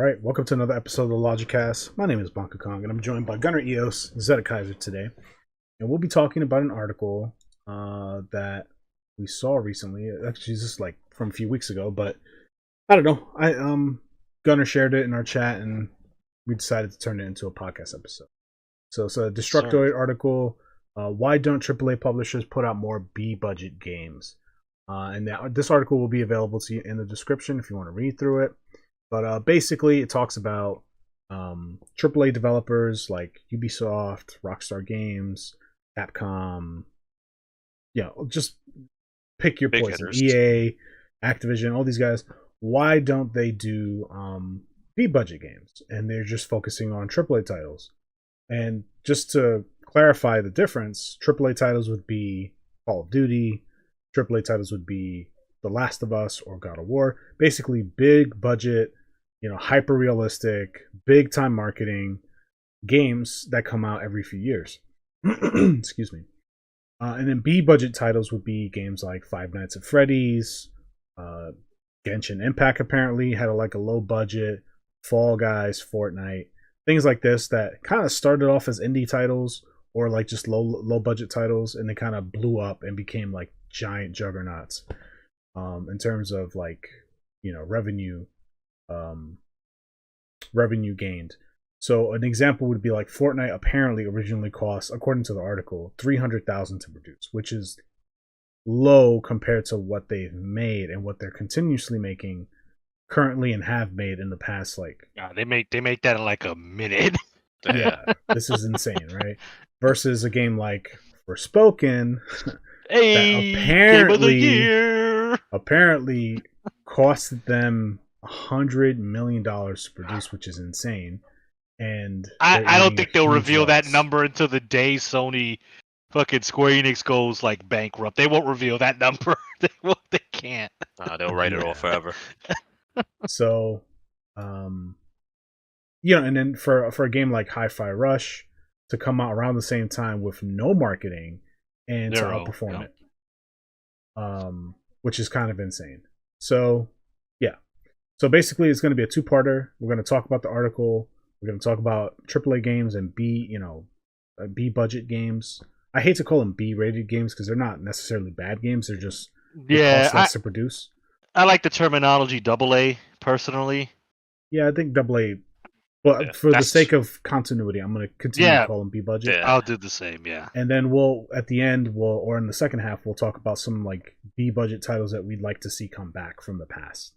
Alright, welcome to another episode of the LogiCast. My name is Blankakong, and I'm joined by Gunner Eos and Zeta Kaiser today. And we'll be talking about an article that we saw recently. Actually, it's just like from a few weeks ago, but I don't know. Gunner shared it in our chat, and we decided to turn it into a podcast episode. So it's a Destructoid article. Why don't AAA publishers put out more B-budget games? And this article will be available to you in the description if you want to read through it. But basically, it talks about AAA developers like Ubisoft, Rockstar Games, Capcom. Yeah, just pick your poison. EA, Activision, all these guys. Why don't they do B-budget games? And they're just focusing on AAA titles. And just to clarify the difference, AAA titles would be Call of Duty. AAA titles would be The Last of Us or God of War. Basically, big budget, hyper realistic, big time marketing games that come out every few years. Excuse me. And then B budget titles would be games like Five Nights at Freddy's, Genshin Impact apparently had a low budget, Fall Guys, Fortnite, things like this that kind of started off as indie titles or like just low budget titles, and they kind of blew up and became like giant juggernauts in terms of revenue gained. So an example would be like Fortnite apparently originally cost, according to the article, $300,000 to produce, which is low compared to what they've made and what they're continuously making currently and have made in the past. They make that in like a minute. Yeah, this is insane, right? Versus a game like Forspoken, hey, that Game of the Year apparently costed them $100 million to produce, which is insane. And I don't think they'll reveal that number until the day Sony fucking Square Enix goes like bankrupt. They won't reveal that number. They can't. They'll write it off forever. So, and then for a game like Hi-Fi Rush to come out around the same time with no marketing and to outperform it, which is kind of insane. So, yeah. So basically, it's going to be a two-parter. We're going to talk about the article. We're going to talk about AAA games and B-budget games. I hate to call them B-rated games because they're not necessarily bad games. They're just cost less to produce. I like the terminology AA personally. Yeah, I think AA. But for the sake of continuity, I'm going to continue to call them B-budget. Yeah, I'll do the same. Yeah, and then at the end, or in the second half, we'll talk about some like B-budget titles that we'd like to see come back from the past.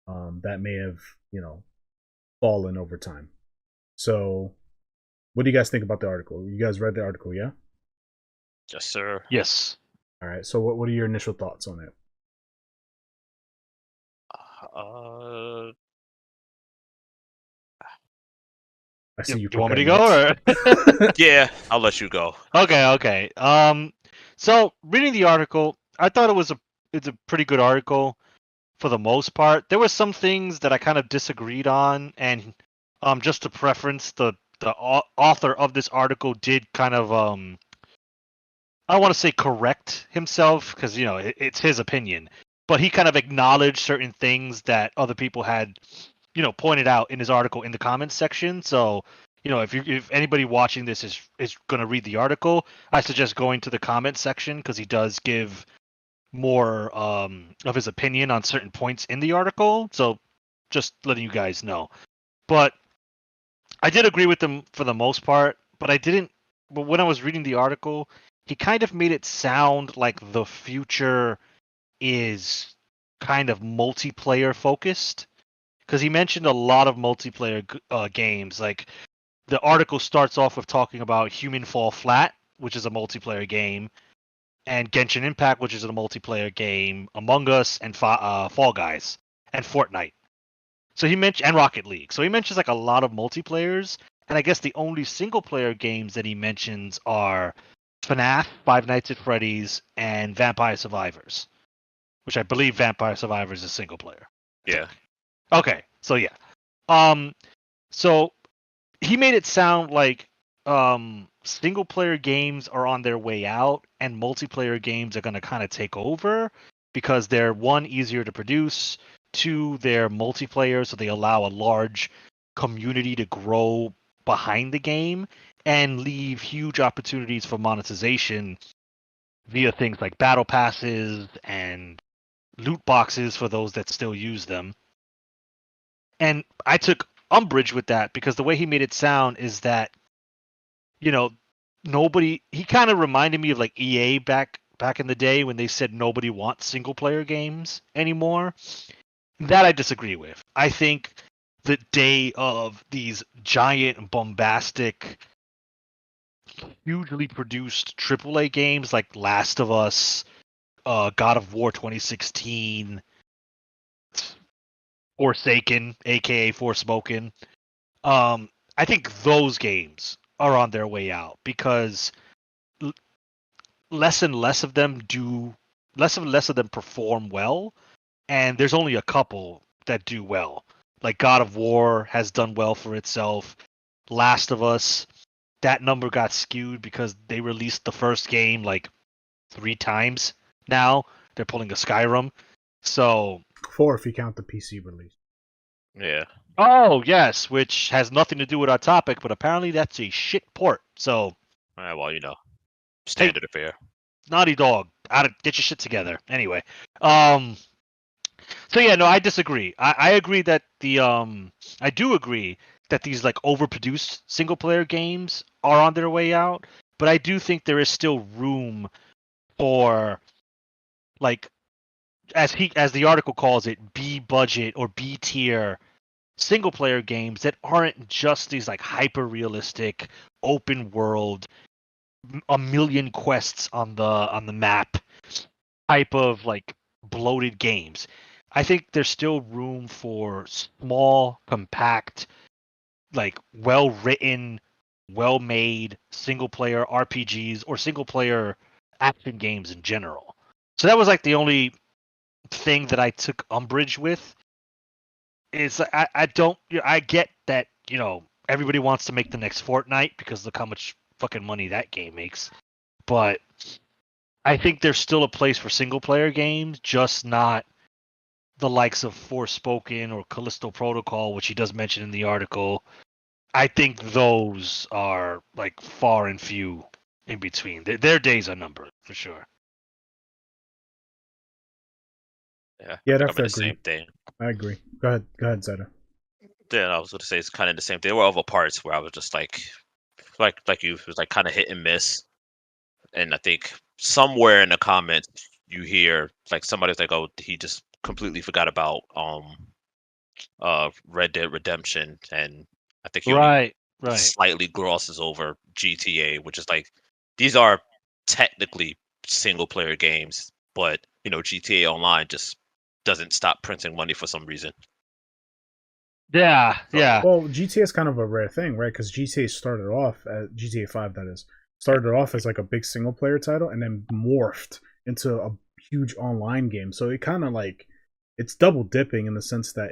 That may have, fallen over time. So, what do you guys think about the article? You guys read the article, yeah? Yes, sir. Yes. All right. So, what are your initial thoughts on it? I see you. You want me to go? Or? Yeah, I'll let you go. Okay. So reading the article, I thought it's a pretty good article. For the most part, there were some things that I kind of disagreed on, and just to preference, the author of this article did kind of I don't want to say correct himself because it's his opinion, but he kind of acknowledged certain things that other people had pointed out in his article in the comments section. So if anybody watching this is going to read the article, I suggest going to the comments section because he does give more of his opinion on certain points in the article, so just letting you guys know. But I did agree with him for the most part, but when I was reading the article, he kind of made it sound like the future is kind of multiplayer focused, because he mentioned a lot of multiplayer games. Like the article starts off with talking about Human Fall Flat, which is a multiplayer game, and Genshin Impact, which is a multiplayer game, Among Us, and Fall Guys, and Fortnite. So he mentioned, and Rocket League. So he mentions like a lot of multiplayers, and I guess the only single-player games that he mentions are FNAF, Five Nights at Freddy's, and Vampire Survivors, which I believe Vampire Survivors is single-player. Yeah. Okay, so yeah. So he made it sound like single player games are on their way out and multiplayer games are going to kind of take over because they're, one, easier to produce, to their multiplayer, so they allow a large community to grow behind the game and leave huge opportunities for monetization via things like battle passes and loot boxes for those that still use them. And I took umbrage with that because the way he made it sound is that, you know, he kind of reminded me of like EA back in the day when they said nobody wants single player games anymore. That I disagree with. I think the day of these giant, bombastic, hugely produced AAA games like Last of Us, God of War 2016, Forsaken, aka Forspoken. I think those games are on their way out because less and less of them perform well, and there's only a couple that do well. Like God of War has done well for itself. Last of Us, that number got skewed because they released the first game like 3 times now. They're pulling a Skyrim. So 4 if you count the PC release. Yeah. Oh, yes, which has nothing to do with our topic, but apparently that's a shit port. So, Well, standard affair. Naughty Dog, get your shit together. Anyway, so yeah, no, I disagree. I agree that I do agree that these like overproduced single player games are on their way out, but I do think there is still room for like as the article calls it, B budget or B tier single player games that aren't just these like hyper realistic open world a million quests on the map type of like bloated games. I think there's still room for small, compact, like well written, well made single player RPGs or single player action games in general. So that was like the only thing that I took umbrage with. Is I don't I get that, everybody wants to make the next Fortnite because look how much fucking money that game makes. But I think there's still a place for single player games, just not the likes of Forspoken or Callisto Protocol, which he does mention in the article. I think those are like far and few in between. Their days are numbered for sure. Yeah, I'd have to the agree. same thing. I agree. Go ahead, Zeta. Then I was going to say it's kind of the same thing. There were other parts where I was just like you, it was like kind of hit and miss. And I think somewhere in the comments you hear like somebody's like, "Oh, he just completely forgot about Red Dead Redemption," and I think he only Right. slightly glosses over GTA, which is like these are technically single player games, but GTA Online just doesn't stop printing money for some reason. Yeah, yeah. Well, GTA is kind of a rare thing, right? Because GTA started off at GTA 5, that is, started off as like a big single player title and then morphed into a huge online game. So it kind of like it's double dipping in the sense that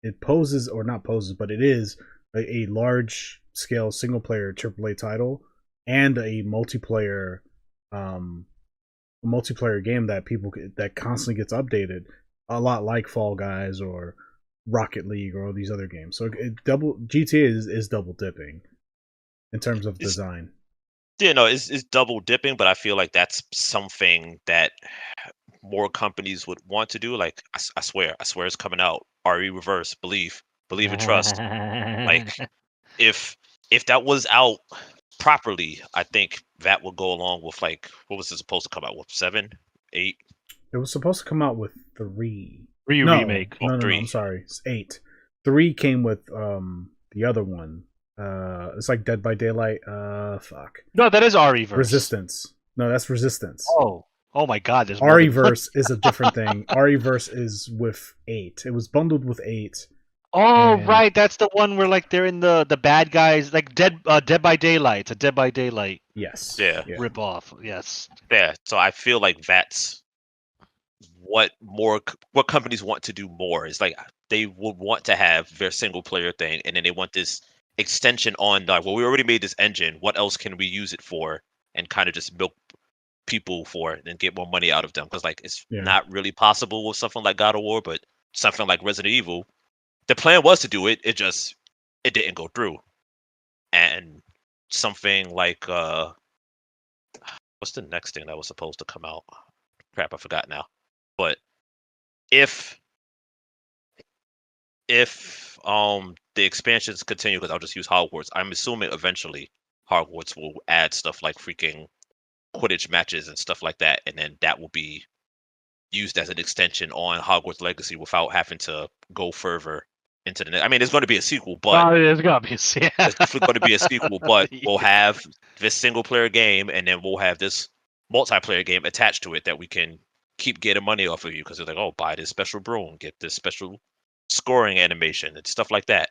it poses, or not poses, but it is a large scale single player AAA title and a multiplayer game that constantly gets updated, a lot like Fall Guys or Rocket League or all these other games. So GTA is double dipping in terms of design. Yeah, no, it's double dipping, but I feel like that's something that more companies would want to do. Like I swear it's coming out. RE Reverse, believe and trust. Like if that was out properly, I think that would go along with like what was it supposed to come out with? 7, 8? It was supposed to come out with 3. Remake. No, 3. I'm sorry. It's 8. 3 came with the other one. It's like Dead by Daylight. Fuck. No, that is RE-verse. Resistance. No, that's Resistance. Oh my god, there's RE-verse is a different thing. RE-verse is with 8. It was bundled with 8. Oh, right, that's the one where like they're in the bad guys, like Dead by Daylight. It's a Dead by Daylight. Yes. Yeah. Rip off. Yes. Yeah. So I feel like that's what companies want to do more. Is like they would want to have their single player thing, and then they want this extension on like, well, we already made this engine. What else can we use it for? And kind of just milk people for it and get more money out of them, because like it's not really possible with something like God of War, but something like Resident Evil, the plan was to do it. It didn't go through. And something like what's the next thing that was supposed to come out? Crap, I forgot now. But if the expansions continue, because I'll just use Hogwarts, I'm assuming eventually Hogwarts will add stuff like freaking Quidditch matches and stuff like that, and then that will be used as an extension on Hogwarts Legacy without having to go further into the. I mean, there's going to be a sequel, but there's gotta be there's definitely going to be a sequel. But we'll have this single player game, and then we'll have this multiplayer game attached to it that we can keep getting money off of you because they're like, oh, buy this special broom, get this special scoring animation and stuff like that.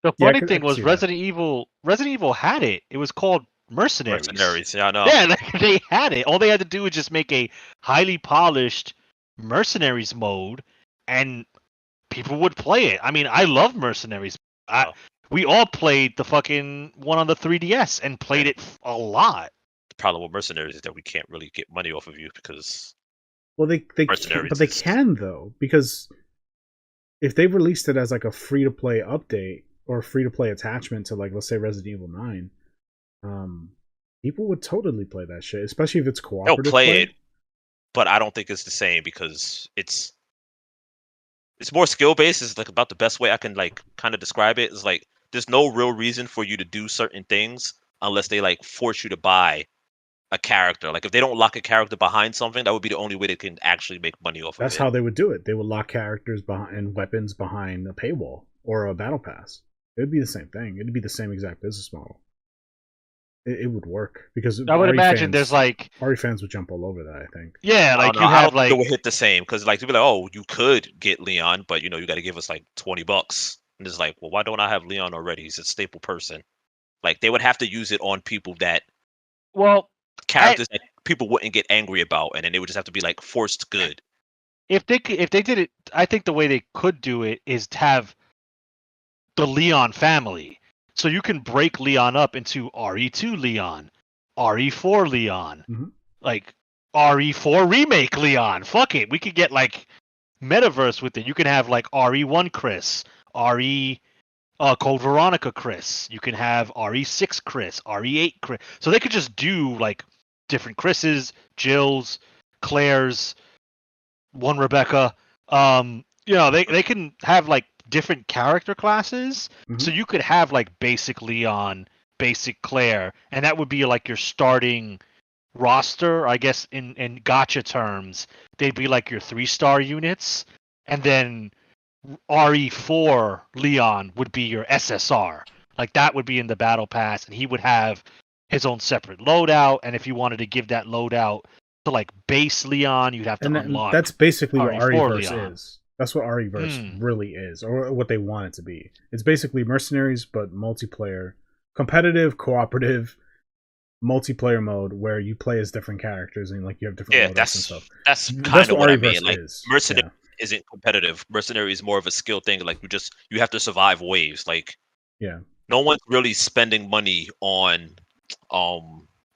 The funny thing was Resident Evil had it. It was called Mercenaries. Yeah, I know. Yeah, they had it. All they had to do was just make a highly polished Mercenaries mode, and people would play it. I mean, I love Mercenaries. We all played the fucking one on the 3DS and played it a lot. The problem with Mercenaries is that we can't really get money off of you because they can, but they can though, because if they released it as like a free to play update or free to play attachment to, like, let's say Resident Evil 9, people would totally play that shit, especially if it's cooperative. They'll play it, but I don't think it's the same because it's more skill based. Is like about the best way I can like kind of describe it. Is like there's no real reason for you to do certain things unless they like force you to buy a character. Like if they don't lock a character behind something, that would be the only way they can actually make money off of it. That's how they would do it. They would lock characters behind and weapons behind a paywall or a battle pass. It would be the same thing. It'd be the same exact business model. It would work because I would imagine there's like RE fans would jump all over that. I think. Yeah, like you have like it would hit the same because like to be like, oh, you could get Leon, but you got to give us like $20, and it's like, well, why don't I have Leon already? He's a staple person. Like they would have to use it on people that characters that people wouldn't get angry about, and then they would just have to be like forced good. If they did it, I think the way they could do it is to have the Leon family. So you can break Leon up into RE2 Leon, RE4 Leon, like RE4 remake Leon. Fuck it, we could get like metaverse with it. You can have like RE1 Chris, RE Code Veronica Chris. You can have RE6 Chris, RE8 Chris. So they could just do like different Chris's, Jill's, Claire's, one Rebecca. They can have like different character classes. So you could have like basic Leon, basic Claire, and that would be like your starting roster. I guess in gacha terms, they'd be like your 3-star units, and then RE4 Leon would be your SSR. Like that would be in the battle pass, and he would have his own separate loadout. And if you wanted to give that loadout to like base Leon, you'd have to unlock. That's basically what RE-verse Leon. is. That's what RE-verse really is, or what they want it to be. It's basically Mercenaries, but multiplayer, competitive, cooperative, multiplayer mode where you play as different characters and like you have different loadouts and stuff. That's kind of what I mean. Like Mercenary isn't competitive. Mercenary is more of a skill thing. Like you have to survive waves. Like no one's really spending money on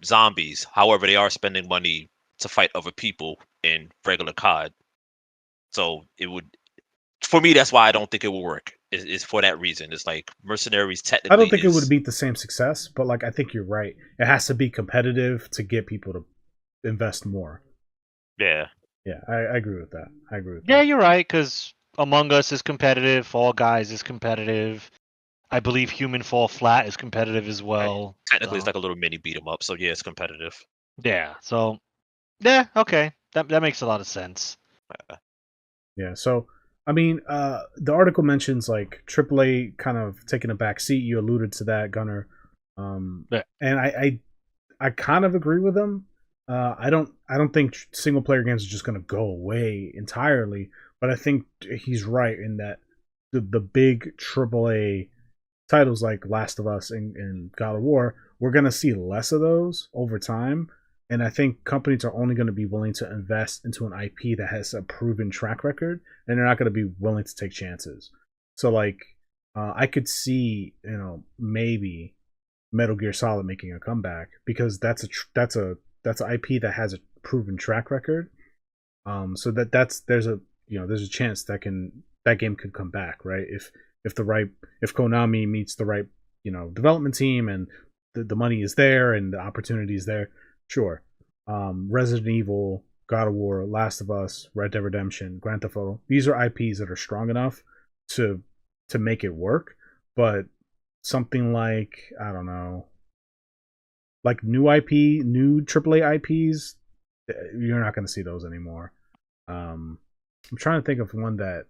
zombies. However, they are spending money to fight other people in regular COD. So it would, for me, that's why I don't think it will work. Is for that reason. It's like Mercenaries technically. I don't think it would beat the same success, but like I think you're right. It has to be competitive to get people to invest more. Yeah. Yeah, I agree with that. Yeah, you're right, because Among Us is competitive, Fall Guys is competitive. I believe Human Fall Flat is competitive as well. Right. Technically, it's like a little mini beat 'em up, so yeah, it's competitive. Yeah, so yeah, okay, that makes a lot of sense. Yeah, so I mean, the article mentions like AAA kind of taking a back seat. You alluded to that, Gunnar, and I kind of agree with him. I don't think single player games are just going to go away entirely, but I think he's right in that the big AAA titles like Last of Us and God of War, we're going to see less of those over time. And I think companies are only going to be willing to invest into an IP that has a proven track record, and they're not going to be willing to take chances. So, like, I could see, maybe Metal Gear Solid making a comeback because that's an IP that has a proven track record. So there's a there's a chance that game could come back, right? If Konami meets the right development team and the money is there and the opportunity is there, sure. Resident Evil, God of War, Last of Us, Red Dead Redemption, Grand Theft Auto, these are IPs that are strong enough to make it work. But something like, I don't know, like new AAA IPs, you're not going to see those anymore. I'm trying to think of one that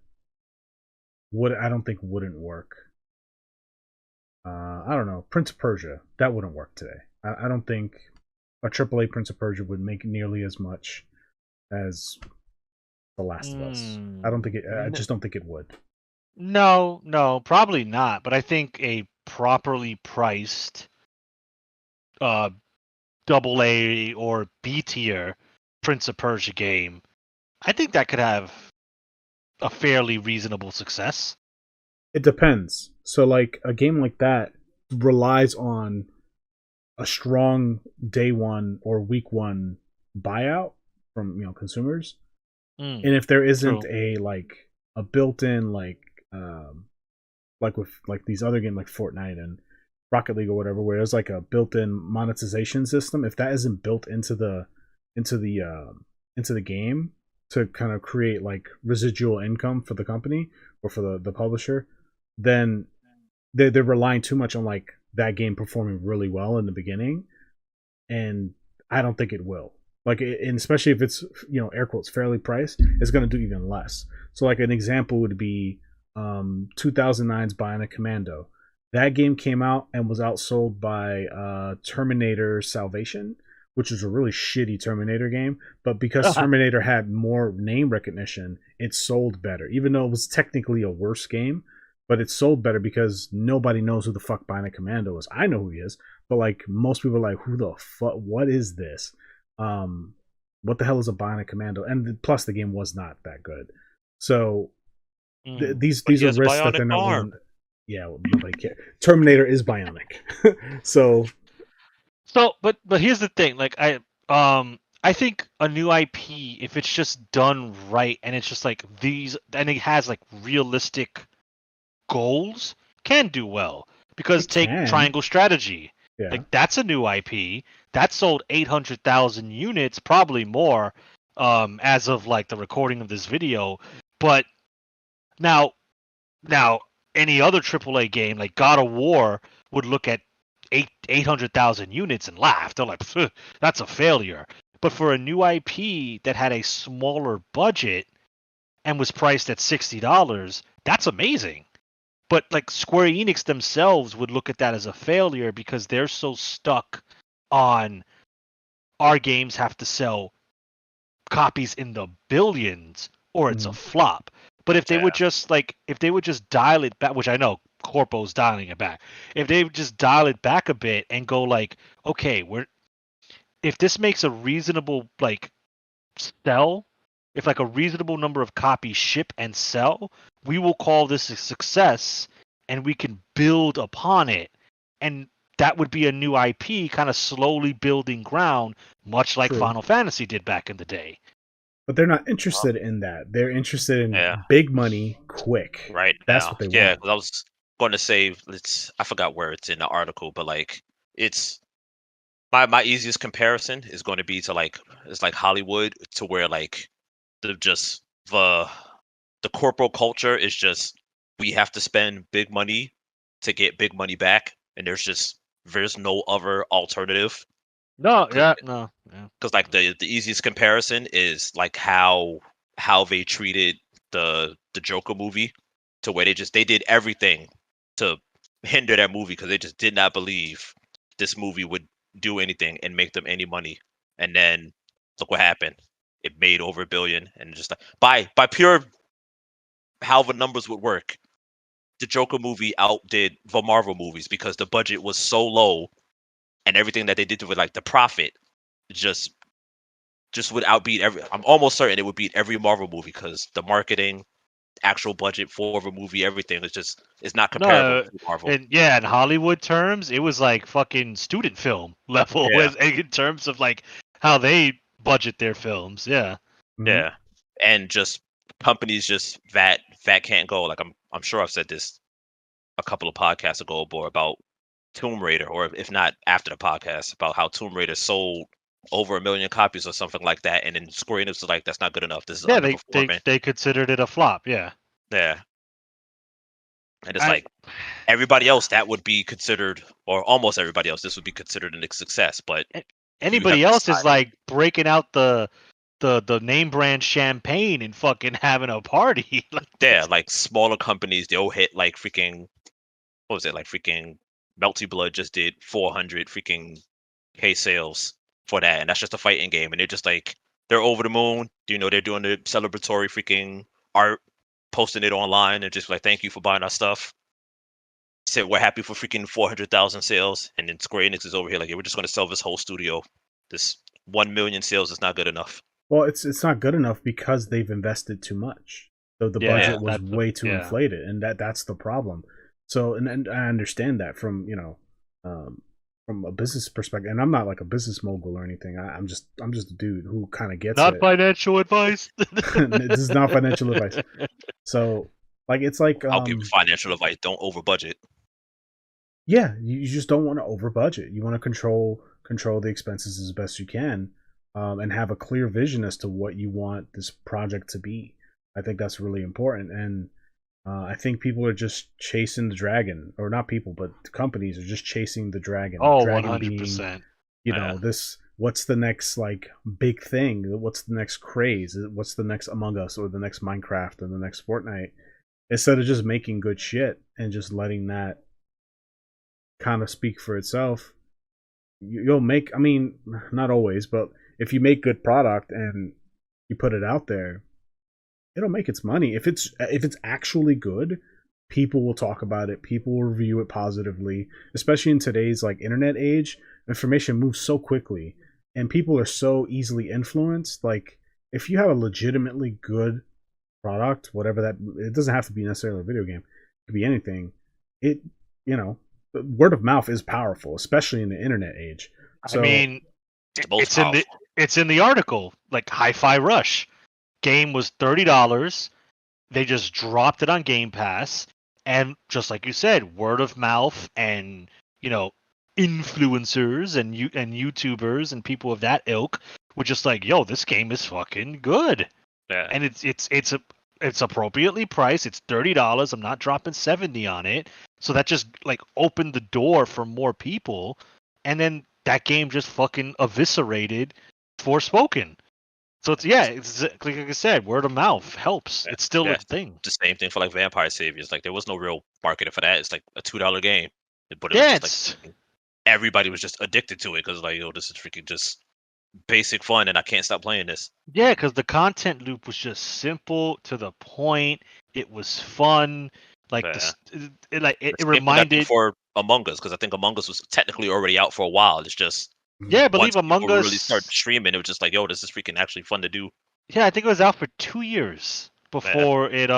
I don't think wouldn't work. I don't know, Prince of Persia, that wouldn't work today. I don't think a AAA Prince of Persia would make nearly as much as The Last of Us. I just don't think it would. No, probably not. But I think a properly priced double A or B tier Prince of Persia game, I think that could have a fairly reasonable success. It depends. So like a game like that relies on a strong day one or week one buyout from consumers. And if there isn't a built-in like with like these other games like Fortnite and Rocket League or whatever, where there's like a built-in monetization system, if that isn't built into the game to kind of create like residual income for the company or for the publisher, then they're relying too much on like that game performing really well in the beginning, and I don't think it will. Like, and especially if it's air quotes fairly priced, it's going to do even less. So like an example would be 2009's Bionic Commando. That game came out and was outsold by Terminator Salvation, which was a really shitty Terminator game. But because Terminator had more name recognition, it sold better. Even though it was technically a worse game, but it sold better because nobody knows who the fuck Bionic Commando is. I know who he is, but like most people are like, who the fuck? What is this? What the hell is a Bionic Commando? And plus, the game was not that good. So these are risks that they're not willing. Yeah, well, nobody cares. Terminator is bionic. So, but here's the thing. Like I think a new IP, if it's just done right and it's just like these, and it has like realistic goals, can do well. Because take Triangle Strategy. Yeah. Like that's a new IP that sold 800,000 units, probably more, as of like the recording of this video. But now any other AAA game like God of War would look at 800,000 units and laugh. They're like, that's a failure. But for a new IP that had a smaller budget and was priced at $60, that's amazing. But like Square Enix themselves would look at that as a failure because they're so stuck on our games have to sell copies in the billions or it's a flop. But if they would just dial it back, which I know Corpo's dialing it back. If they would just dial it back a bit and go like, okay, if this makes a reasonable like sell, if like a reasonable number of copies ship and sell, we will call this a success and we can build upon it. And that would be a new IP kind of slowly building ground, much like Final Fantasy did back in the day. But they're not interested in that. They're interested in big money, quick. Right. That's what they want. Yeah, I was going to say, I forgot where it's in the article, but like it's my easiest comparison is going to be to like Hollywood, to where like the corporate culture is just, we have to spend big money to get big money back, and there's no other alternative. Because like the easiest comparison is like how they treated the Joker movie, to where they did everything to hinder that movie because they just did not believe this movie would do anything and make them any money. And then look what happened. It made over $1 billion, and just like by pure how the numbers would work, the Joker movie outdid the Marvel movies because the budget was so low, and everything that they did with like the profit just would outbeat I'm almost certain it would beat every Marvel movie, because the marketing, actual budget for the movie, everything is not comparable to Marvel. And yeah, in Hollywood terms, it was like fucking student film level in terms of like how they budget their films. Yeah. Yeah. And just companies just that can't go. Like I'm sure I've said this a couple of podcasts ago, or about Tomb Raider, or if not after the podcast, about how Tomb Raider sold over 1 million copies or something like that, and then Square Enix was like, "That's not good enough. This is Yeah, they underperforming." they considered it a flop. Yeah. Yeah, and it's I like everybody else that would be considered, or almost everybody else, this would be considered a success. But you have anybody else is like breaking out the name brand champagne and fucking having a party. Like, yeah, like smaller companies, they'll hit like freaking, what was it, like freaking Melty Blood just did 400 freaking K sales for that, and that's just a fighting game, and they're just like, they're over the moon. You know, they're doing the celebratory freaking art, posting it online, and just like, thank you for buying our stuff. Said we're happy for freaking 400,000 sales, and then Square Enix is over here like, yeah, we're just going to sell this whole studio. This 1 million sales is not good enough. Well, it's not good enough because they've invested too much. So the Yeah, budget was that's way too yeah. inflated, and that's the problem. So, and I understand that from from a business perspective, and I'm not like a business mogul or anything. I'm just a dude who kind of gets Not it. financial advice. This is not financial advice. So, like, it's like I'll give you financial advice. Don't over budget. Yeah, you just don't want to over budget. You want to control the expenses as best you can, and have a clear vision as to what you want this project to be. I think that's really important, and I think people are just chasing the dragon, or not people, but companies are just chasing the dragon. Oh, Dragon 100%. being, this. What's the next like big thing? What's the next craze? What's the next Among Us, or the next Minecraft, or the next Fortnite? Instead of just making good shit and just letting that kind of speak for itself, you'll make, I mean, not always, but if you make good product and you put it out there, it'll make its money. If it's actually good, people will talk about it, people will review it positively, especially in today's like internet age. Information moves so quickly and people are so easily influenced. Like, if you have a legitimately good product, whatever that, it doesn't have to be necessarily a video game, it could be anything. It, word of mouth is powerful, especially in the internet age. So, I mean, it's in the article. Like Hi-Fi Rush game was $30. They just dropped it on Game Pass, and just like you said, word of mouth and influencers and YouTubers and people of that ilk were just like, "Yo, this game is fucking good." Yeah. And it's appropriately priced. It's $30. I'm not dropping 70 on it. So that just like opened the door for more people, and then that game just fucking eviscerated Forspoken. So it's like I said, word of mouth helps. It's still a thing. The same thing for like Vampire Saviors. Like, there was no real marketing for that. It's like a $2 game, but it was just like everybody was just addicted to it because like, yo, this is freaking just basic fun, and I can't stop playing this. Yeah, because the content loop was just simple, to the point. It was fun. Like it reminded for Among Us, because I think Among Us was technically already out for a while. It's just I believe Among Us really started streaming. It was just like, yo, this is freaking actually fun to do. Yeah, I think it was out for 2 years before it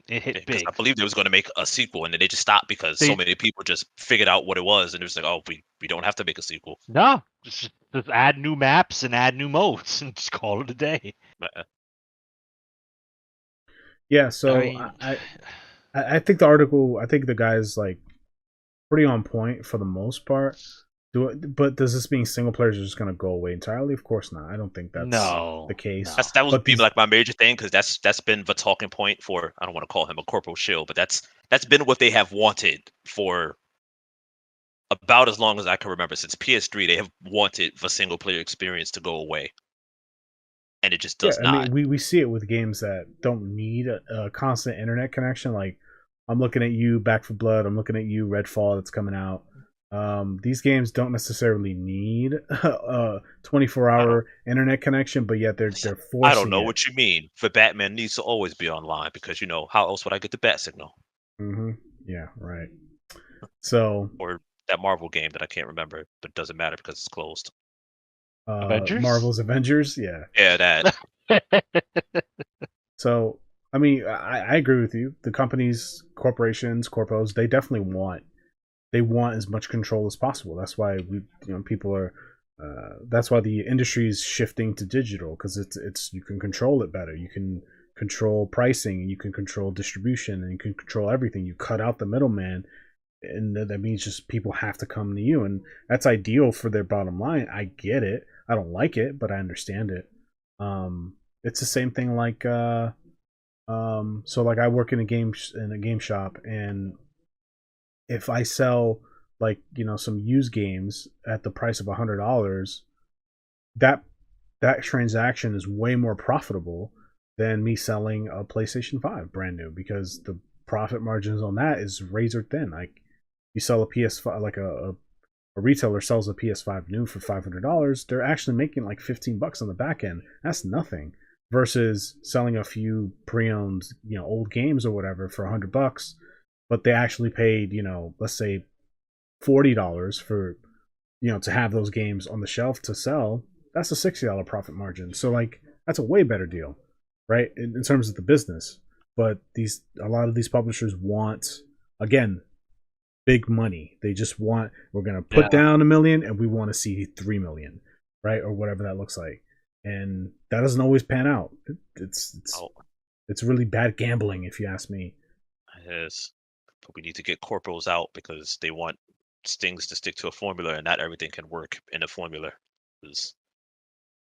hit big. I believe they was going to make a sequel, and then they just stopped because so many people just figured out what it was, and it was like, oh, we don't have to make a sequel. No, just add new maps and add new modes and just call it a day. Yeah, so I think the article, I think the guy's like pretty on point for the most part. But does this mean single players are just going to go away entirely? Of course not. I don't think that's the case. No. That would be like my major thing, because that's been the talking point for, I don't want to call him a corporal shill, but that's been what they have wanted for about as long as I can remember. Since PS3, they have wanted the single player experience to go away, and it just does not. I mean, we see it with games that don't need a constant internet connection. Like, I'm looking at you, Back 4 Blood. I'm looking at you, Redfall, that's coming out. These games don't necessarily need a 24-hour internet connection, but yet they're forcing I don't know it. what you mean. For Batman needs to always be online, because how else would I get the bat signal? Mm-hmm. Yeah, right. So, or that Marvel game that I can't remember, but it doesn't matter because it's closed. Avengers? Marvel's Avengers, yeah. Yeah, that. So, I mean, I agree with you. The companies, corporations, corpos, they definitely want as much control as possible. That's why people are. That's why the industry is shifting to digital, because it's you can control it better. You can control pricing, and you can control distribution, and you can control everything. You cut out the middleman, and that means just people have to come to you, and that's ideal for their bottom line. I get it. I don't like it, but I understand it. It's the same thing like so like I work in a game shop, and if I sell like some used games at the price of $100, that transaction is way more profitable than me selling a PlayStation 5 brand new, because the profit margins on that is razor thin. Like you sell a PS5, like a retailer sells a PS5 new for $500, they're actually making like $15 on the back end. That's nothing. Versus selling a few pre-owned, old games or whatever for $100, but they actually paid, let's say $40 for, to have those games on the shelf to sell. That's a $60 profit margin. So like that's a way better deal, right? In terms of the business. But a lot of these publishers want, again, big money. They just want, we're gonna put down $1 million and we want to see $3 million, right? Or whatever that looks like. And that doesn't always pan out. It's really bad gambling, if you ask me. It is. But we need to get corporals out because they want things to stick to a formula, and not everything can work in a formula.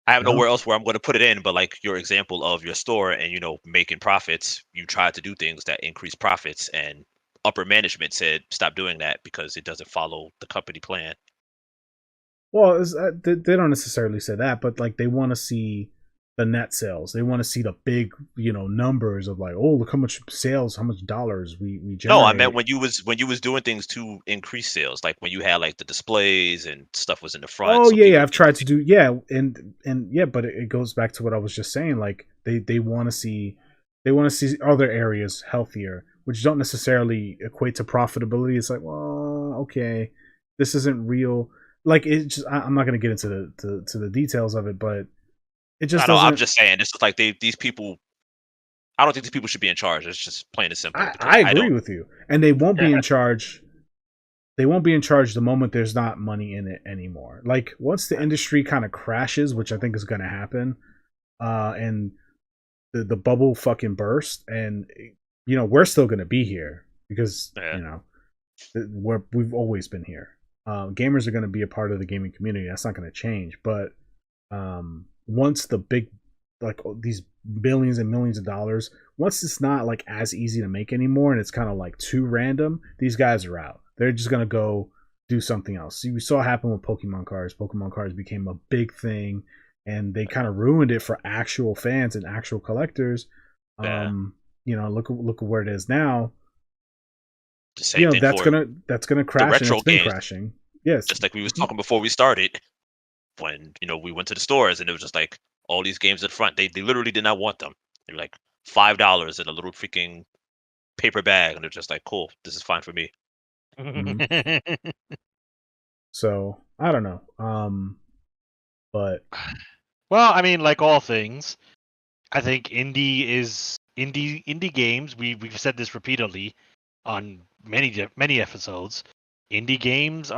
I have nowhere else where I'm going to put it in, but like your example of your store and making profits, you tried to do things that increase profits, and upper management said stop doing that because it doesn't follow the company plan. Well, they don't necessarily say that, but like they want to see the net sales. They want to see the big, numbers of like, oh, look how much sales, how much dollars we generate. No, I meant when you was doing things to increase sales, like when you had like the displays and stuff was in the front. Oh yeah, I've tried to do but it goes back to what I was just saying. Like they want to see other areas healthier, which don't necessarily equate to profitability. It's like, well, okay, this isn't real. Like it just, I'm not going to get into the details of it, but it just. No, I'm just saying, this is like these people. I don't think these people should be in charge. It's just plain and simple. I agree with you, and they won't be in charge. They won't be in charge the moment there's not money in it anymore. Like once the industry kind of crashes, which I think is going to happen, and the bubble fucking burst, and we're still going to be here because we've always been here. Gamers are going to be a part of the gaming community. That's not going to change. But once the big, like these billions and millions of dollars, once it's not like as easy to make anymore, and it's kind of like too random, these guys are out. They're just going to go do something else. See, we saw it happen with Pokemon cards. Pokemon cards became a big thing, and they kind of ruined it for actual fans and actual collectors. Look at where it is now. That's gonna crash, and it's been crashing. Yes, just like we was talking before we started, when we went to the stores and it was just like all these games at the front. They literally did not want them. They were like $5 in a little freaking paper bag, and they're just like, cool, this is fine for me. Mm-hmm. So I don't know, but well, I mean, like all things, I think indie games. We've said this repeatedly on many episodes. Indie games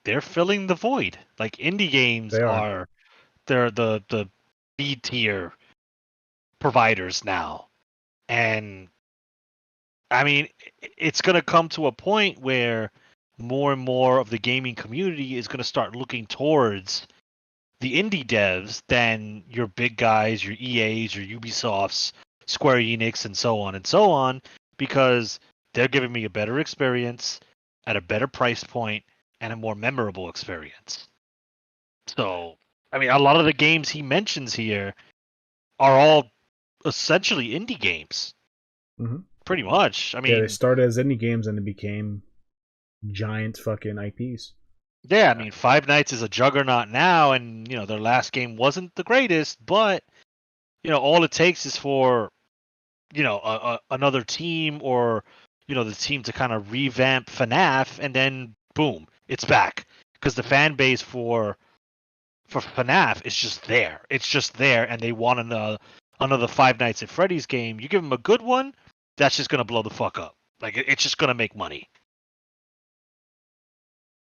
they're filling the void. Like indie games they're the B tier providers now, and I mean it's gonna come to a point where more and more of the gaming community is gonna start looking towards the indie devs than your big guys, your EAs, your Ubisofts, Square Enix, and so on, because they're giving me a better experience at a better price point and a more memorable experience. So, I mean, a lot of the games he mentions here are all essentially indie games. Mm-hmm. Pretty much. I mean, they started as indie games and they became giant fucking IPs. Yeah, I mean, Five Nights is a juggernaut now, and their last game wasn't the greatest, but all it takes is for another team or the team to kind of revamp FNAF, and then boom, it's back, because the fan base for FNAF is just there. It's just there, and they want another Five Nights at Freddy's game. You give them a good one, that's just gonna blow the fuck up. Like it's just gonna make money.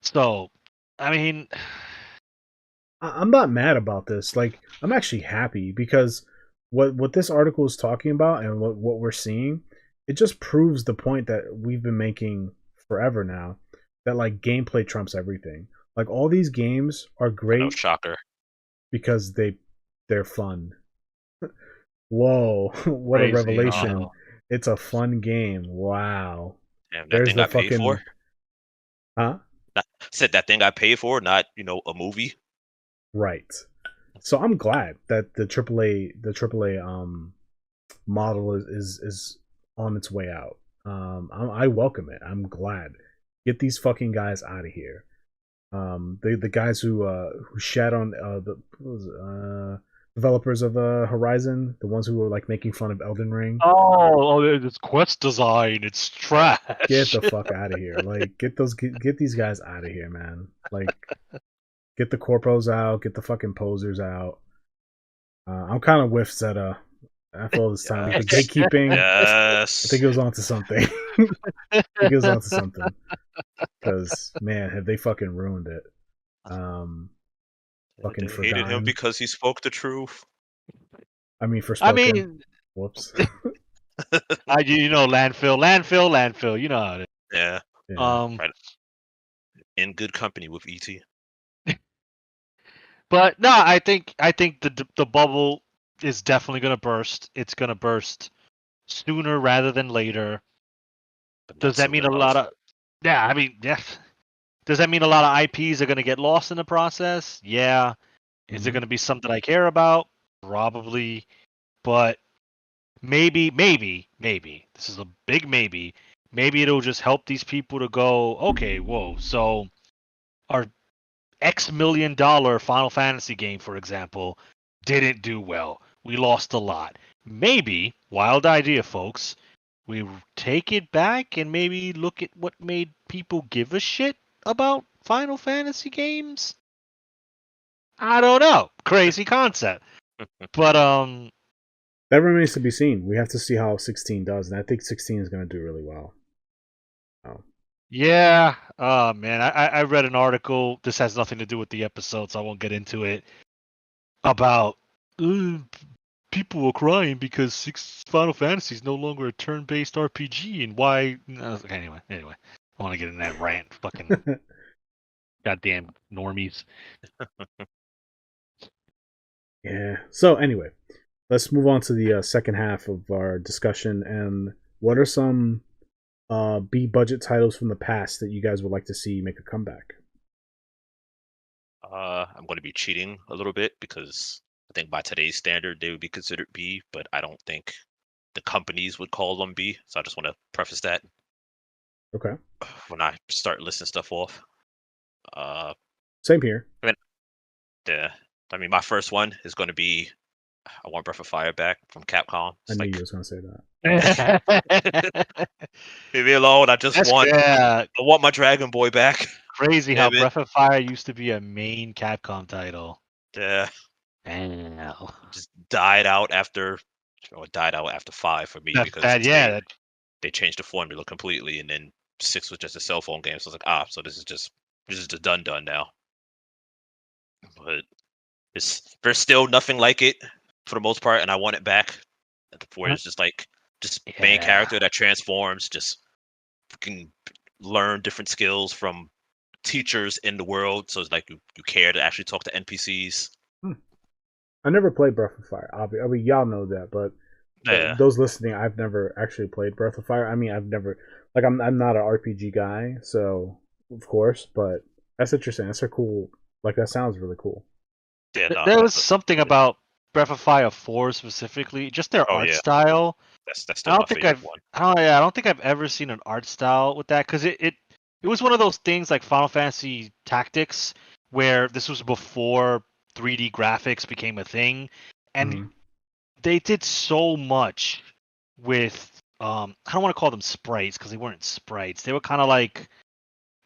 So, I mean, I'm not mad about this. Like, I'm actually happy because what this article is talking about and what we're seeing, it just proves the point that we've been making forever now, that like gameplay trumps everything. Like all these games are No great shocker. because they're fun. Whoa, what a Crazy, revelation. huh? It's a fun game. Wow. Damn, that There's thing the I paid fucking for. huh? Said that thing I paid for, not a movie. Right. So I'm glad that the AAA model is on its way out. I welcome it. I'm glad. Get these fucking guys out of here. The guys who shat on the developers of Horizon, the ones who were like making fun of Elden Ring. Oh, it's quest design. It's trash. Get the fuck out of here! Like get these guys out of here, man. Like get the corpos out, get the fucking posers out. I'm kind of with Zeta after all this time. The Yes. gatekeeping, I Yes. think it was onto something. I think it was onto something. Because man, have they fucking ruined it? Fucking They hated him forgotten. because he spoke the truth. I mean, for I spoken. mean, Whoops. landfill. You know how it is. Yeah. Yeah. Right. In good company with ET. But no, I think the bubble is definitely gonna burst. It's gonna burst sooner rather than later. But Does not that soon mean a enough. lot of? Yeah, I mean, yes. Does that mean a lot of IPs are gonna get lost in the process? Yeah. Is it Mhm. gonna be something I care about? Probably. But maybe. This is a big maybe. Maybe it'll just help these people to go, okay, whoa, so our X $million Final Fantasy game, for example, didn't do well. We lost a lot. Maybe, wild idea, folks, we take it back and maybe look at what made people give a shit about Final Fantasy games? I don't know. Crazy concept. But That remains to be seen. We have to see how 16 does, and I think 16 is going to do really well. Oh. yeah, man, I read an article. This has nothing to do with the episode, so I won't get into it. About people were crying because Final Fantasy is no longer a turn-based RPG, and why? Anyway, I want to get in that rant. Fucking goddamn normies. Yeah. So anyway, let's move on to the second half of our discussion. And what are some B budget titles from the past that you guys would like to see make a comeback? I'm going to be cheating a little bit because I think by today's standard they would be considered B, but I don't think the companies would call them B. So I just want to preface that Okay. when I start listing stuff off. Same here. I mean, my first one is going to be I want Breath of Fire back from Capcom. I It's knew like, you was going to say that. leave me alone. I want my Dragon Boy back. Crazy how Damn it. Breath of Fire used to be a main Capcom title. Yeah. Damn. Just died out after 5 for me That's because bad. Yeah, they changed the formula completely, and then 6 was just a cell phone game. So I was like, so this is the done now. But there's still nothing like it for the most part, and I want it back. Where it's just main character that transforms, just can learn different skills from teachers in the world. So it's like you care to actually talk to NPCs. I never played Breath of Fire. I mean, y'all know that, but Yeah. those listening, I've never actually played Breath of Fire. I mean, I've never I'm not an RPG guy, so of course. But that's what you're saying. That's a cool. Like that sounds really cool. Yeah, no, there was something about Breath of Fire 4 specifically, just their art yeah. style. That's still my favorite one. I don't think I've ever seen an art style with that because it was one of those things like Final Fantasy Tactics where this was before 3D graphics became a thing, and they did so much with I don't want to call them sprites because they weren't sprites. They were kind of like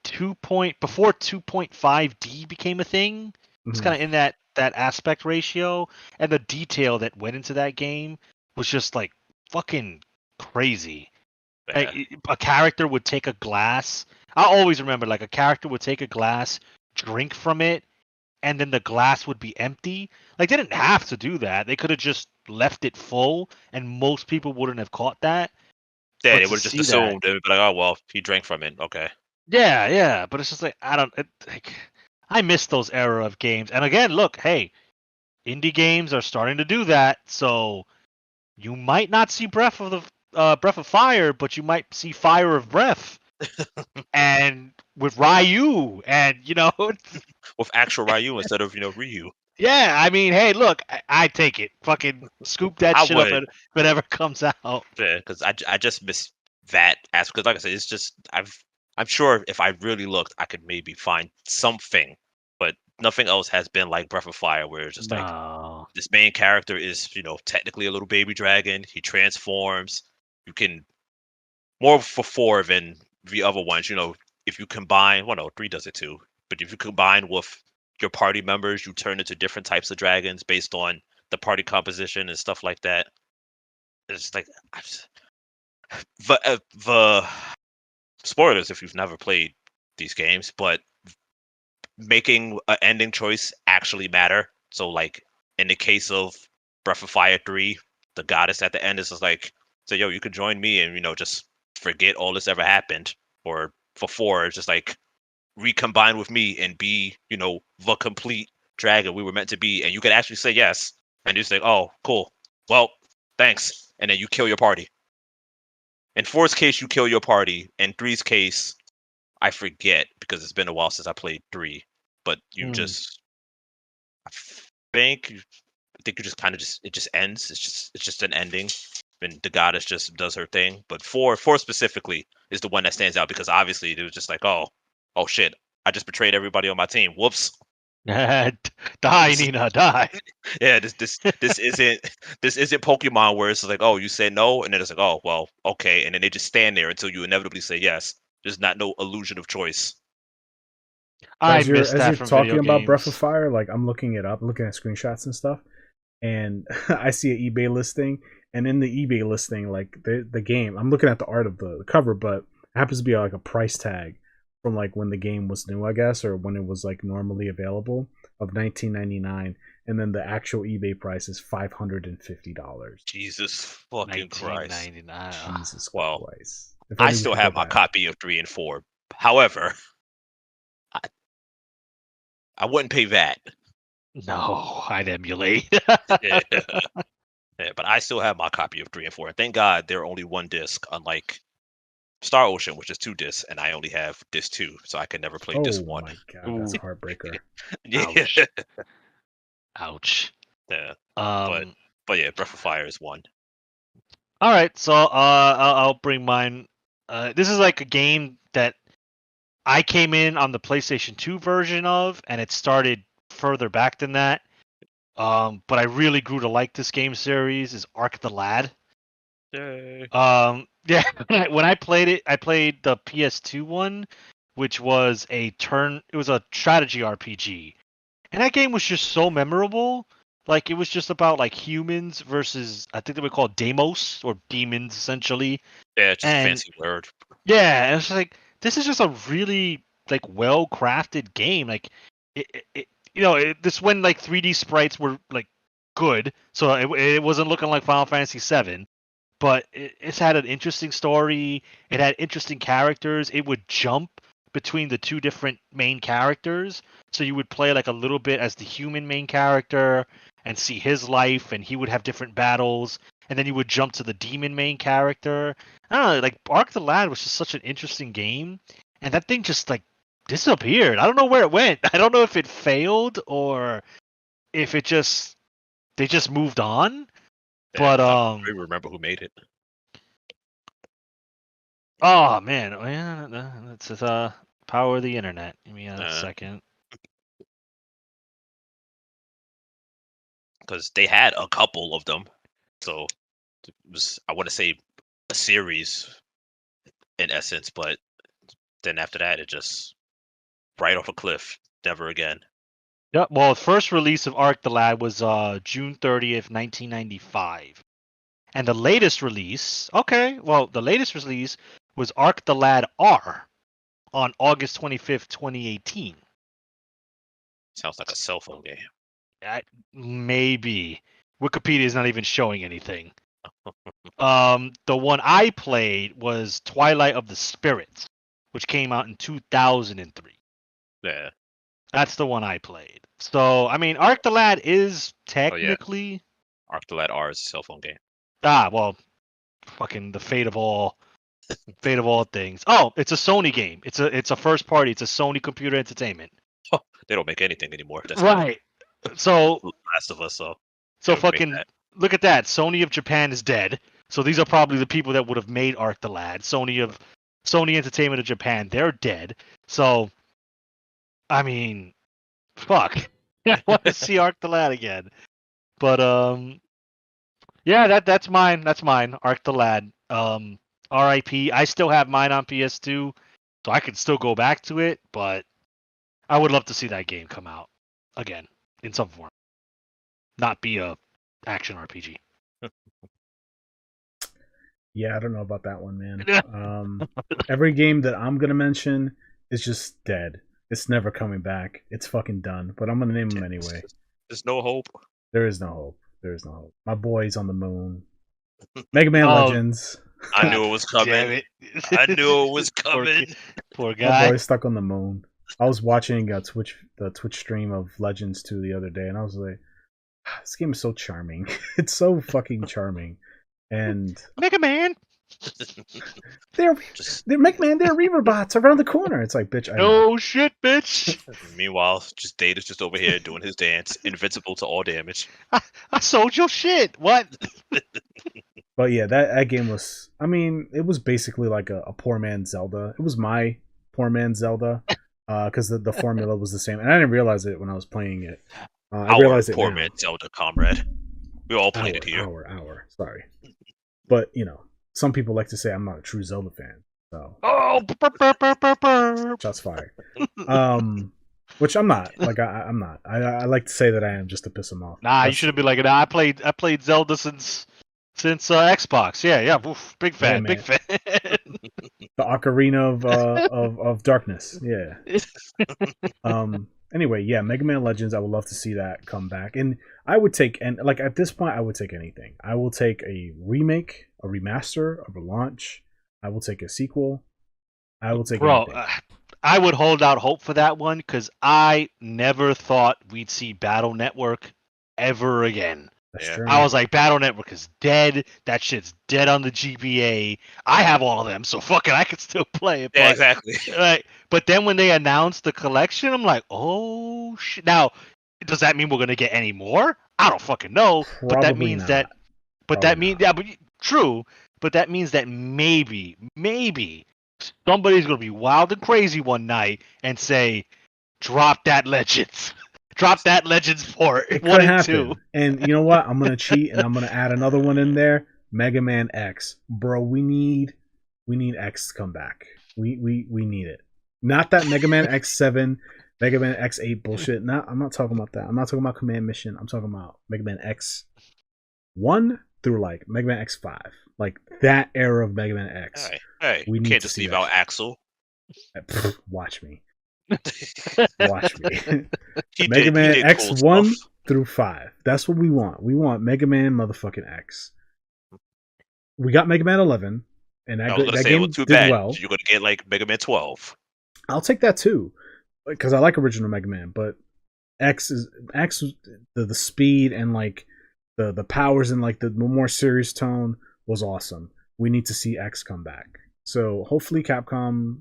before 2.5D became a thing. It's kind of in that aspect ratio, and the detail that went into that game was just like fucking crazy. Yeah. A character would take a glass. I always remember like a character would take a glass, drink from it, and then the glass would be empty. Like they didn't have to do that. They could have just left it full, and most people wouldn't have caught that. Yeah, But they to would have just see that- assumed they would be like, oh well, he drank from it. Okay. Yeah, but it's just like I miss those era of games. And again, look, hey, indie games are starting to do that, so you might not see Breath of Fire, but you might see Fire of Breath, and with Ryu, and With actual Ryu instead of Ryu. yeah. I mean, hey, look, I take it. Fucking scoop that I shit up would. whenever it comes out. Yeah, because I just miss that aspect. Because like I said, it's just I'm sure if I really looked, I could maybe find something, but nothing else has been like Breath of Fire, where it's just like No. this main character is technically a little baby dragon. He transforms. You can more for 4 than the other ones. If you combine, well, no, 3 does it too. But if you combine with your party members, you turn into different types of dragons based on the party composition and stuff like that. It's like the spoilers if you've never played these games, but making an ending choice actually matter. So, like in the case of Breath of Fire 3, the goddess at the end is just like, so yo, you could join me and just forget all this ever happened. Or for 4, it's just like recombine with me and be the complete dragon we were meant to be, and you could actually say yes, and you say, oh, cool, well, thanks, and then you kill your party. In 4's case, you kill your party. In 3's case, I forget because it's been a while since I played 3. But you just, I think, you just kind of it just ends. It's just an ending, and the goddess just does her thing. But 4 specifically is the one that stands out because obviously it was just like, oh shit, I just betrayed everybody on my team. Whoops. Die, Nina, die. Yeah, this isn't Pokemon where it's like, oh, you said no, and then it's like, oh, well, okay, and then they just stand there until you inevitably say yes. There's not no illusion of choice. I As miss you're that from talking video about Breath of games. Fire, like I'm looking it up, looking at screenshots and stuff, and I see an eBay listing, and in the eBay listing, like the game, I'm looking at the art of the cover, but it happens to be like a price tag from like when the game was new, I guess, or when it was like normally available of $19.99, and then the actual eBay price is $550. Jesus fucking Christ! $19.99. Jesus Well, Christ! If I only we still could have go my back. copy of 3 and 4. However, I wouldn't pay that. No, I'd emulate. Yeah. Yeah, but I still have my copy of 3 and 4. And thank God they're only 1 disc, unlike Star Ocean, which is 2 discs, and I only have disc 2, so I can never play disc Oh 1. my god, that's a heartbreaker. Yeah. Ouch. Ouch. Yeah. Um. But yeah, Breath of Fire is 1. All right, so I'll bring mine. This is like a game that I came in on the PlayStation 2 version of, and it started further back than that. But I really grew to like this game series. Is Ark the Lad. Yay. Yeah. When I played it, I played the PS2 one, which was It was a strategy RPG, and that game was just so memorable. Like it was just about like humans versus I think they were called Deimos or demons essentially. Yeah, just a And fancy word. yeah, and it's just like this is just a really like well crafted game. Like this when like 3D sprites were like good, so it wasn't looking like Final Fantasy VII, but it's had an interesting story. It had interesting characters. It would jump between the 2 different main characters, so you would play like a little bit as the human main character and see his life, and he would have different battles, and then you would jump to the demon main character. I don't know, like Ark the Lad was just such an interesting game, and that thing just like disappeared. I don't know where it went. I don't know if it failed or if they just moved on. Yeah, But I don't really remember who made it. oh man, yeah, that's the power of the internet. Give me a second. Because they had a couple of them, so it was, I want to say, a series in essence, but then after that, it just right off a cliff, never again. Yeah, well, the first release of Ark the Lad was June 30th, 1995. And the latest release, the latest release was Ark the Lad R on August 25th, 2018. Sounds like a cell phone game. Maybe. Wikipedia is not even showing anything. The one I played was Twilight of the Spirits, which came out in 2003. Yeah. That's the one I played. So, I mean, Arc the Lad is technically... Arc the Lad R is a cell phone game. Well, fucking the fate of all things. Oh, it's a Sony game. It's a first party. It's a Sony Computer Entertainment. Oh, they don't make anything anymore. That's right. So Last of Us. So fucking look at that. Sony of Japan is dead. So these are probably the people that would have made Arc the Lad. Sony Entertainment of Japan, they're dead. So, I mean, fuck. I want to see Arc the Lad again. But yeah, that's mine. That's mine. Arc the Lad. R.I.P. I still have mine on PS2, so I could still go back to it, but I would love to see that game come out again in some form. Not be a action RPG. Yeah, I don't know about that one, man. Every game that I'm gonna mention is just dead. It's never coming back. It's fucking done. But I'm gonna name them anyway. There's no hope. There is no hope. There is no hope. My boy's on the moon. Mega Man Legends. I knew it was coming. I knew it was coming. Poor guy. My boy's stuck on the moon. I was watching the Twitch stream of Legends 2 the other day, and I was like, this game is so charming. It's so fucking charming. And Mega Man. They're Mega Man. They're Reaver bots around the corner. It's like, bitch. Oh shit, bitch. Meanwhile, Data's just over here doing his dance, invincible to all damage. I sold your shit. What? But yeah, that game was. I mean, it was basically like a poor man's Zelda. It was my poor man's Zelda, because the formula was the same, and I didn't realize it when I was playing it. I realized it. Poor man's Zelda, comrade. We all played it here. Sorry, but some people like to say I'm not a true Zelda fan. So shots fired. Which I'm not. Like I'm not. I like to say that I am just to piss them off. Nah, you should have been like, nah, I played Zelda since Xbox. Yeah. Oof, big fan. The Ocarina of Darkness. Yeah. Anyway, yeah, Mega Man Legends. I would love to see that come back, and I would take at this point, I would take anything. I will take a remake, a remaster, a relaunch. I will take a sequel. I will take anything. I would hold out hope for that one because I never thought we'd see Battle Network ever again. That's true. I was like, Battle Network is dead. That shit's dead on the GBA. I have all of them, so fucking I could still play it. Yeah, exactly. Right. But then when they announced the collection, I'm like, oh shit. Now, does that mean we're gonna get any more? I don't fucking know. Probably but that means not. that. But Probably that means not. but true. But that means that maybe somebody's gonna be wild and crazy one night and say, "Drop that Legends." Drop that Legends port. It 1 could and happen. 2. And you know what? I'm gonna cheat and I'm gonna add another one in there. Mega Man X, bro. We need X to come back. We need it. Not that Mega Man X7, Mega Man X8 bullshit. I'm not talking about that. I'm not talking about Command Mission. I'm talking about Mega Man X1 through like Mega Man X5, like that era of Mega Man X. Hey, we can't just leave out Axel. Watch me. Watch me. Mega Man X1 cool through 5. That's what we want. We want Mega Man motherfucking X. We got Mega Man 11, and that game did well. You're gonna get like Mega Man 12. I'll take that too, because I like original Mega Man. But X, the speed and like the powers and like the more serious tone was awesome. We need to see X come back. So hopefully Capcom,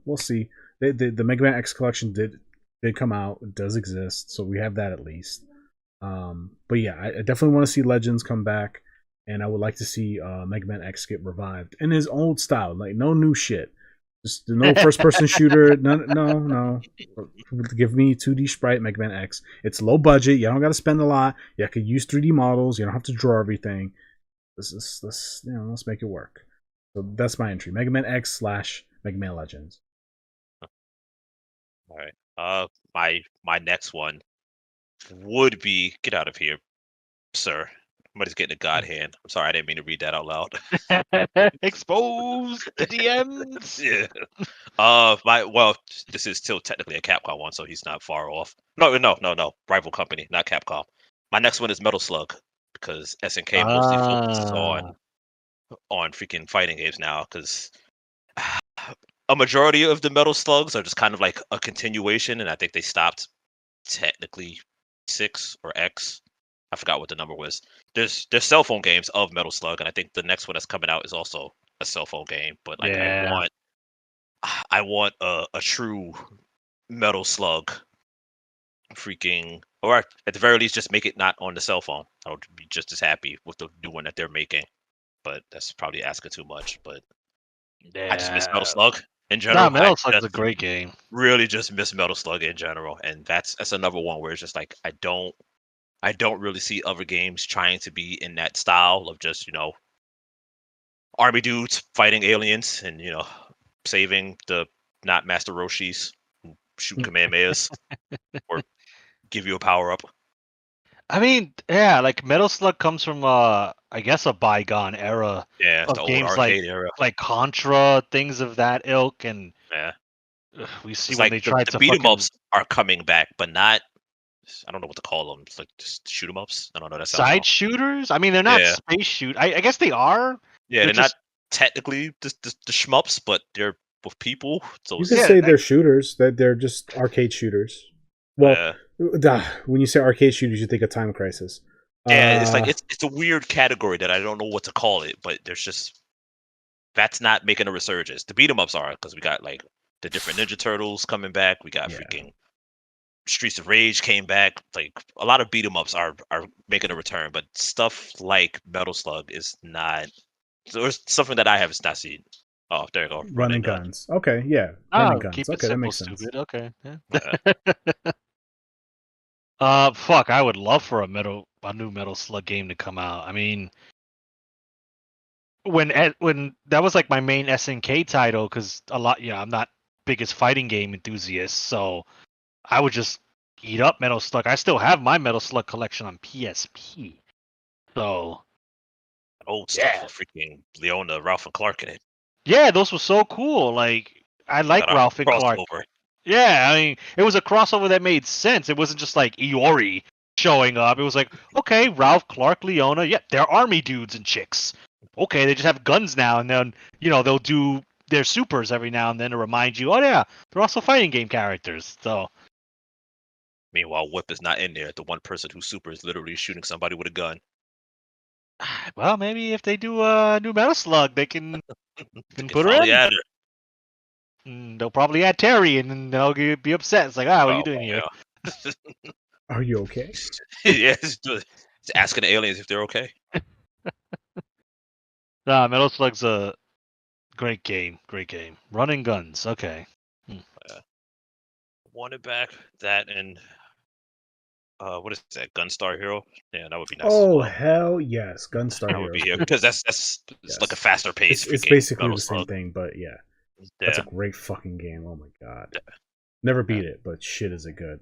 we'll see. The Mega Man X collection did come out. It does exist, so we have that at least. But yeah, I definitely want to see Legends come back, and I would like to see Mega Man X get revived in his old style, like no new shit. Just no first-person shooter. No. Give me 2D sprite Mega Man X. It's low budget. You don't got to spend a lot. You can use 3D models. You don't have to draw everything. Let's make it work. So that's my entry: Mega Man X / Mega Man Legends. All right. My next one would be get out of here, sir. Somebody's getting a god hand. I'm sorry, I didn't mean to read that out loud. Expose the DMs. Yeah. This is still technically a Capcom one, so he's not far off. No. Rival company, not Capcom. My next one is Metal Slug. because SNK mostly focuses on freaking fighting games now. Because a majority of the Metal Slugs are just kind of like a continuation, and I think they stopped technically 6 or X. I forgot what the number was. There's cell phone games of Metal Slug, and I think the next one that's coming out is also a cell phone game. But like, Yeah. I want a true Metal Slug, freaking, or at the very least, just make it not on the cell phone. I would be just as happy with the new one that they're making. But that's probably asking too much. But I just miss Metal Yeah. Slug in Nah, general. I Metal Slug's a just great game. really just miss Metal Slug in general, and that's another one where it's just like I don't really see other games trying to be in that style of just, army dudes fighting aliens and, saving the not Master Roshis who shoot Kamehamehas or give you a power up. I mean, yeah, like Metal Slug comes from I guess a bygone era Yeah, the of old games like arcade era. Contra, things of that ilk, and Yeah. we see It's when like they the, tried the to beat 'em fucking ups are coming back, but not, I don't know what to call them. It's like just shoot 'em ups. I don't know, that sounds side wrong. shooters. I mean, they're not Yeah. space shoot. I guess they are. Yeah, They're they're not just technically the shmups, but they're with people. So You could it's yeah. say they're shooters. That they're just arcade shooters. Well, uh, when you say arcade shooters, you think of Time Crisis. yeah, it's like Uh, it's a weird category that I don't know what to call it, but there's just that's not making a resurgence. The beat 'em ups are, because we got like the different Ninja Turtles coming back. We got yeah. freaking Streets of Rage came back. Like a lot of beat 'em ups are making a return, but stuff like Metal Slug is not. So it's something that I have not seen. Oh, there you go, Run Running and Gun. guns. Okay, yeah. Running Oh, guns. keep it Okay, that simple, makes sense. stupid. Okay. Yeah. Uh, Fuck, I would love for a new Metal Slug game to come out. I mean, when that was like my main SNK title, because I'm not biggest fighting game enthusiast, so I would just eat up Metal Slug. I still have my Metal Slug collection on PSP, so Old stuff yeah, with freaking Leona, Ralph, and Clark in it. yeah, those were so cool. Like I like Got a Ralph and Clark. crossover. Yeah, I mean, it was a crossover that made sense. It wasn't just like Iori showing up. It was like, okay, Ralph, Clark, Leona, yeah, they're army dudes and chicks. Okay, they just have guns now, and then they'll do their supers every now and then to remind you, oh yeah, they're also fighting game characters. So, Meanwhile, Whip is not in there. The one person who's super is literally shooting somebody with a gun. well, maybe if they do a new Metal Slug, they can They can put her finally in. add her. They'll probably add Terry, and then they'll be upset. It's like, what are you Oh, doing here? yeah. Are you okay? Yeah, it's asking the aliens if they're okay. Nah, Metal Slug's a great game. Great game. Running guns. Okay. Wanted back that and what is that? Gunstar Hero? Yeah, that would be nice as Oh well. hell yes, Gunstar That would Heroes. be it because that's it's like a Yes. faster pace. It's Freaking basically Metal the same Slug. thing, but yeah, that's a Yeah, great fucking game. Oh my god, never beat it, but shit, is it good?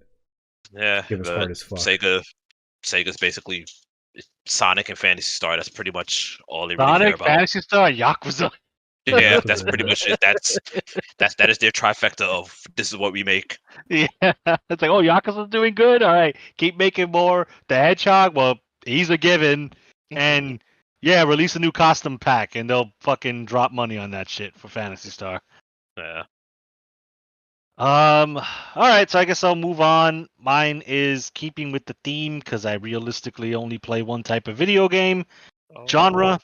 yeah. Game is But hard as fuck. Sega's basically Sonic and Fantasy Star. That's pretty much all they really care Sonic, about. Fantasy Star, Yakuza. Yeah, that's Yakuza, pretty yeah. much it. That is their trifecta of this is what we make. Yeah, it's like, oh, Yakuza's doing good. All right, keep making more. The Hedgehog, well, he's a given, and yeah, release a new costume pack, and they'll fucking drop money on that shit for Fantasy Star. Yeah. All right, so I guess I'll move on. Mine is keeping with the theme because I realistically only play one type of video game genre.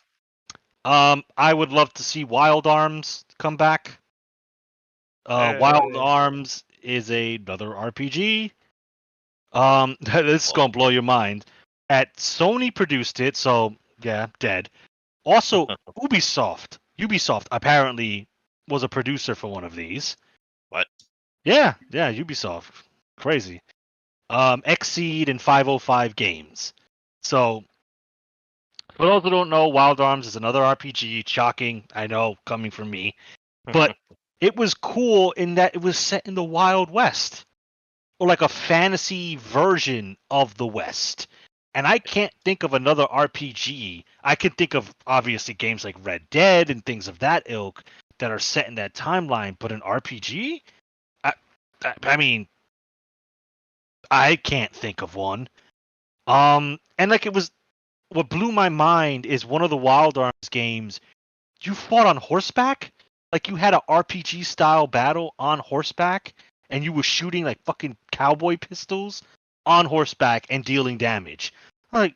I would love to see Wild Arms come back. Wild Arms is another RPG. This is gonna blow your mind. Sony produced it, so yeah, dead. Also, Ubisoft apparently was a producer for one of these. What? Yeah, Ubisoft, crazy. Xseed and 505 Games. So, for those who don't know, Wild Arms is another RPG. Shocking, I know, coming from me, but it was cool in that it was set in the Wild West, or like a fantasy version of the West. And I can't think of another RPG. I can think of obviously games like Red Dead and things of that ilk that are set in that timeline, but an RPG? I mean, I can't think of one. And like it was what blew my mind is one of the Wild Arms games. You fought on horseback, like you had a RPG style battle on horseback, and you were shooting like fucking cowboy pistols on horseback and dealing damage. Like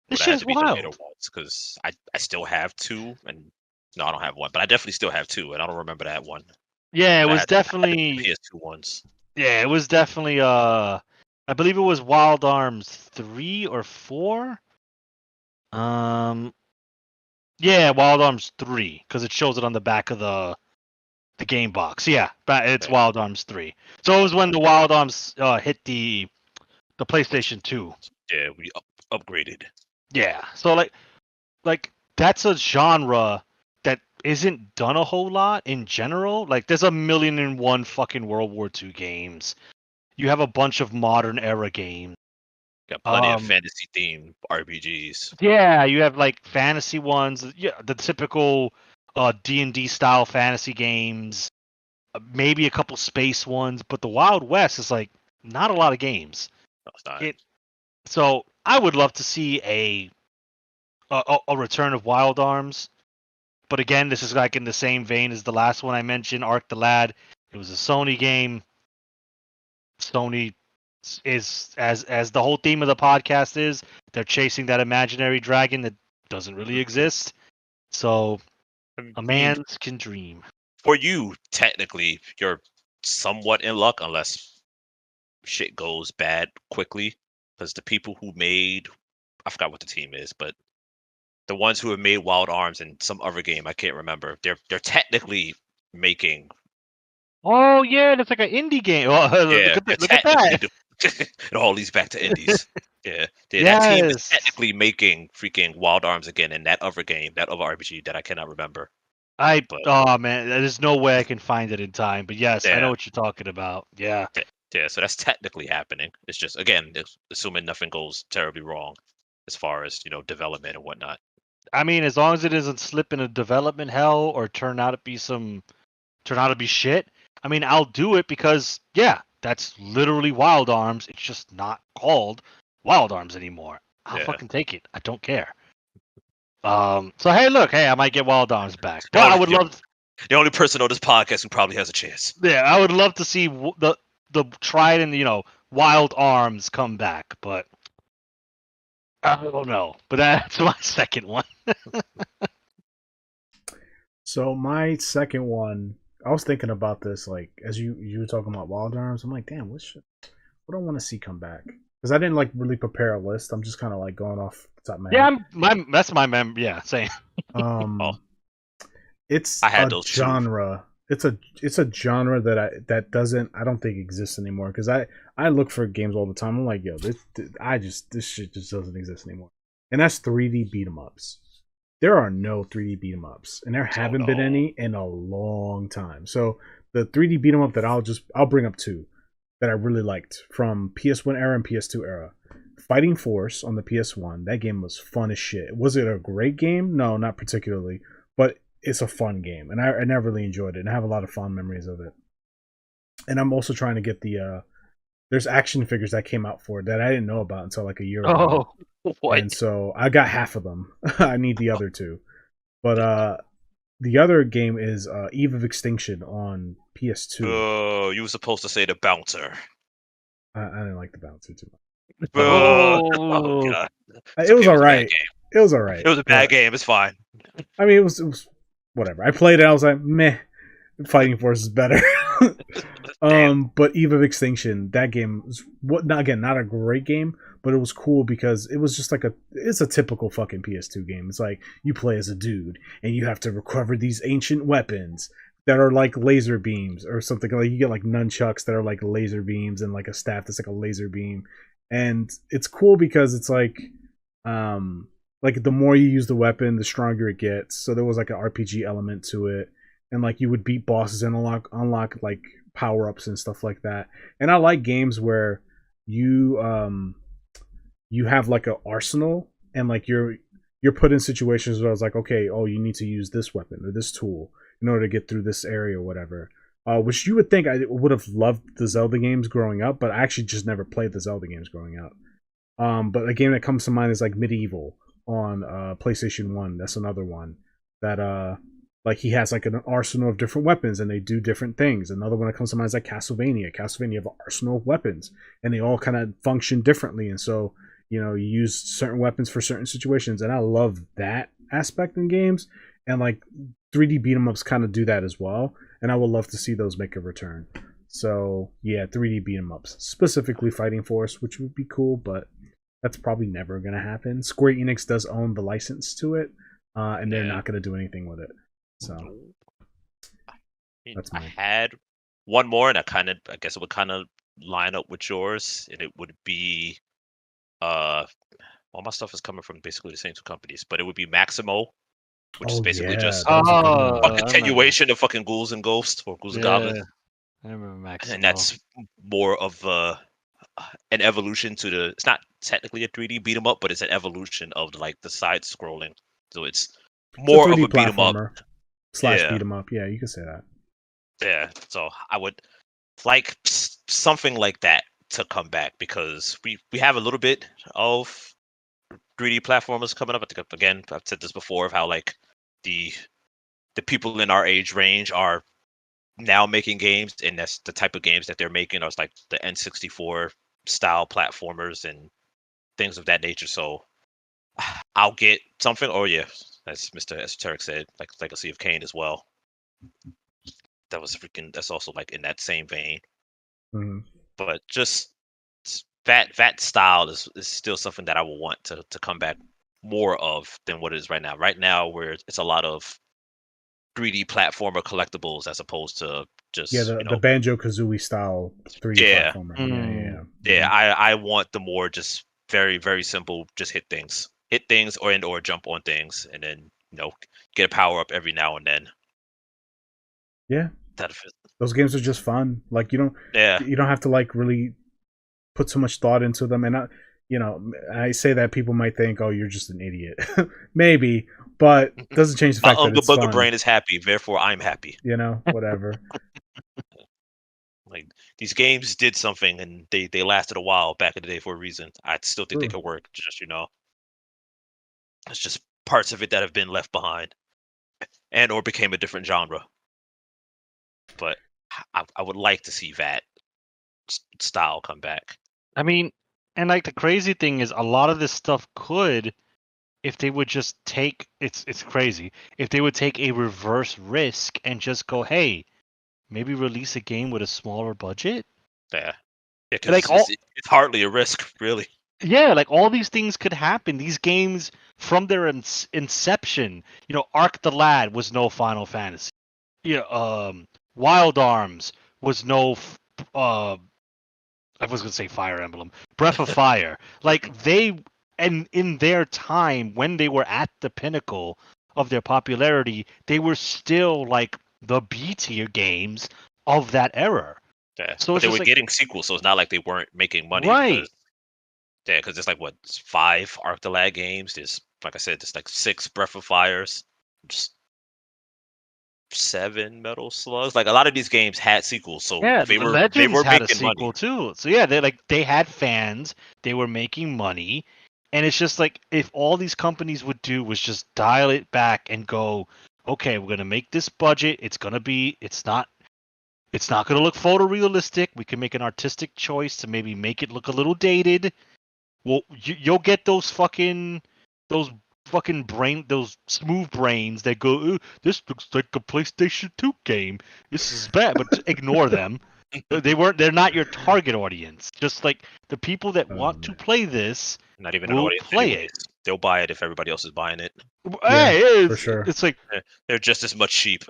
this But I shit had is to be the later wild. ones because I still have two, and no, I don't have one, but I definitely still have two, and I don't remember that one. Yeah, it But I was had I had the definitely. PS2 ones. Yeah, it was definitely. I believe it was Wild Arms 3 or 4. Um, yeah, Wild Arms 3 because it shows it on the back of the game box. Yeah, but it's Okay. Wild Arms 3. So it was when the Wild Arms hit the PlayStation 2. Yeah, we upgraded. Yeah. So like that's a genre that isn't done a whole lot in general. Like there's a million and one fucking World War II games. You have a bunch of modern era games. Got plenty of fantasy themed RPGs. Yeah, you have like fantasy ones. Yeah, the typical D&D style fantasy games. Maybe a couple space ones, but the Wild West is like not a lot of games. No, it's not. So I would love to see a return of Wild Arms, but again, this is like in the same vein as the last one I mentioned, Ark the Lad. It was a Sony game. Sony is as the whole theme of the podcast is they're chasing that imaginary dragon that doesn't really exist. So I a mean, man can dream. for you, technically, you're somewhat in luck unless shit goes bad quickly. Because the people who made, I forgot what the team is, but the ones who have made Wild Arms and some other game, I can't remember. They're technically making. Oh yeah, that's like an indie game. Oh, Yeah, they're look at technically. that. It all leads back to indies. Yeah, that team is Yes. technically making freaking Wild Arms again in that other game, that other RPG that I cannot remember. But Oh man, there's no way I can find it in time. But yes, I know yeah, what you're talking about. Yeah. yeah. So that's technically happening. It's just again, assuming nothing goes terribly wrong as far as development and whatnot. I mean, as long as it doesn't slip into development hell or turn out to be shit. I mean, I'll do it because yeah, that's literally Wild Arms. It's just not called Wild Arms anymore. I'll Yeah. fucking take it. I don't care. So hey, look, I might get Wild Arms back, but The I only- would love. The only person on this podcast who probably has a chance. Yeah, I would love to see the tried and Wild Arms come back, but I don't know. But that's my second one. So my second one, I was thinking about this, like as you were talking about Wild Arms. I'm like, damn, what I want to see come back? Because I didn't like really prepare a list. I'm just kind of like going off the top of my head. Yeah, that's my Yeah, same. Oh. It's I had a those too. genre. It's a genre that I don't think exists anymore. Because I look for games all the time. I'm like, yo, this shit just doesn't exist anymore. And that's 3D beat 'em ups. There are no 3D beat 'em ups, and there haven't been any in a long time. So the 3D beat 'em up that I'll bring up two that I really liked from PS1 era and PS2 era. Fighting Force on the PS1. That game was fun as shit. Was it a great game? No, not particularly, but it's a fun game, and I never really enjoyed it, and I have a lot of fond memories of it. And I'm also trying to get the there's action figures that came out for it that I didn't know about until like a year ago. What? And so I got half of them. I need the other two. But the other game is Eve of Extinction on PS2. Oh, you were supposed to say the bouncer. I didn't like the bouncer too much. Oh god. It was alright. It was alright. It was a bad game. It's fine. I mean, it was whatever. I played it. I was like, meh. Fighting Force is better. But Eve of Extinction, that game was not a great game, but it was cool because it was just like it's a typical fucking PS2 game. It's like you play as a dude and you have to recover these ancient weapons that are like laser beams or something. Like you get like nunchucks that are like laser beams and like a staff that's like a laser beam. And it's cool because it's like the more you use the weapon, the stronger it gets. So there was like an RPG element to it. And like you would beat bosses and unlock like power-ups and stuff like that. And I like games where you have like an arsenal and like you're put in situations where it's like, okay, you need to use this weapon or this tool in order to get through this area or whatever. Which you would think I would have loved the Zelda games growing up, but I actually just never played the Zelda games growing up. But a game that comes to mind is like Medieval on PlayStation 1. That's another one that like he has like an arsenal of different weapons and they do different things. Another one that comes to mind is like Castlevania. Castlevania have an arsenal of weapons and they all kind of function differently. And so, you know, you use certain weapons for certain situations. And I love that aspect in games. And like 3D beat 'em ups kind of do that as well. And I would love to see those make a return. So yeah, 3D beat 'em ups, specifically Fighting Force, which would be cool, but that's probably never going to happen. Square Enix does own the license to it, and they're not going to do anything with it. So that's I mine. had one more, and I guess it would kind of line up with yours, and it would be all my stuff is coming from basically the same two companies, but it would be Maximo, which is Oh basically yeah, just that was a good one. a I remember. continuation of fucking Ghouls and Ghosts or Ghouls and Goblins, Yeah, I remember Maximo. and that's more of an evolution to the. It's not technically a 3D beat 'em up, but it's an evolution of like the side scrolling. So it's more It's of a a 3D beat 'em up. platformer / Yeah, beat 'em up. Yeah, you can say that. yeah. So I would like something like that to come back because we have a little bit of 3D platformers coming up. I think again I've said this before of how like the the people in our age range are now making games, and that's the type of games that they're making. Are like the N64 style platformers and things of that nature. So I'll get something. Oh yeah, as Mr. Esoteric said, like Legacy of Kain as well. That was freaking. That's also like in that same vein. Mm-hmm. But just that style is still something that I will want to come back more of than what it is right now. Right now, where it's a lot of 3D platformer collectibles as opposed to Yeah, just the Banjo Kazooie style 3D yeah, platformer. Mm. yeah. Mm-hmm. I want the more just very simple, just hit things, or jump on things, and then get a power up every now and then. Yeah, That those games are just fun. Like yeah. you don't have to like really put so much thought into them. And I say that people might think, oh, you're just an idiot, maybe, but doesn't change the My fact that Unga it's Bugger fun. brain is happy, therefore I'm happy. Whatever. Like these games did something, and they lasted a while back in the day for a reason. I still think they True. could work. Just it's just parts of it that have been left behind, and or became a different genre. But I would like to see that style come back. I mean, and like the crazy thing is, a lot of this stuff could, if they would just take it's crazy if they would take a reverse risk and just go, hey, maybe release a game with a smaller budget. Yeah, because Like all it's hardly a risk, really. Yeah, like all these things could happen. These games from their inception, Ark the Lad was no Final Fantasy. Wild Arms was no I was gonna say Fire Emblem, Breath of Fire. Like and in their time when they were at the pinnacle of their popularity, they were still like the B tier games of that era. Yeah, So but it's they just were like, getting sequels, so it's not like they weren't making money right. because it's like what, it's 5 Arc the Lag games. There's, like I said, there's like 6 Breath of Fires, just 7 Metal Slugs. Like a lot of these games had sequels, so Yeah, they Legends were had a making money. sequel too. So yeah, they had fans, they were making money, and it's just like if all these companies would do was just dial it back and go, okay, we're gonna make this budget. It's not gonna look photorealistic. We can make an artistic choice to maybe make it look a little dated. Well, you'll get those smooth brains that go, "Ooh, this looks like a PlayStation 2 game. This is bad," but ignore them. They're not your target audience. Just like the people that want to Man. play this Not even an will audience, play anyways. it. They'll buy it if everybody else is buying it. Yeah, Hey, for sure. it's like, They're just as much sheep.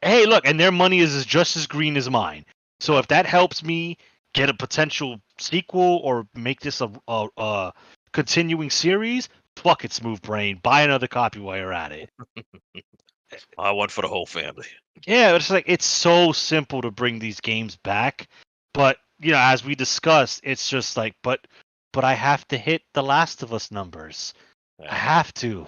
hey, look, and their money is just as green as mine. So if that helps me get a potential sequel or make this a continuing series, fuck it, Smooth Brain. Buy another copy while you're at it. I want for the whole family. Yeah, it's like it's so simple to bring these games back, but as we discussed, it's just like, but I have to hit the Last of Us numbers. I have to.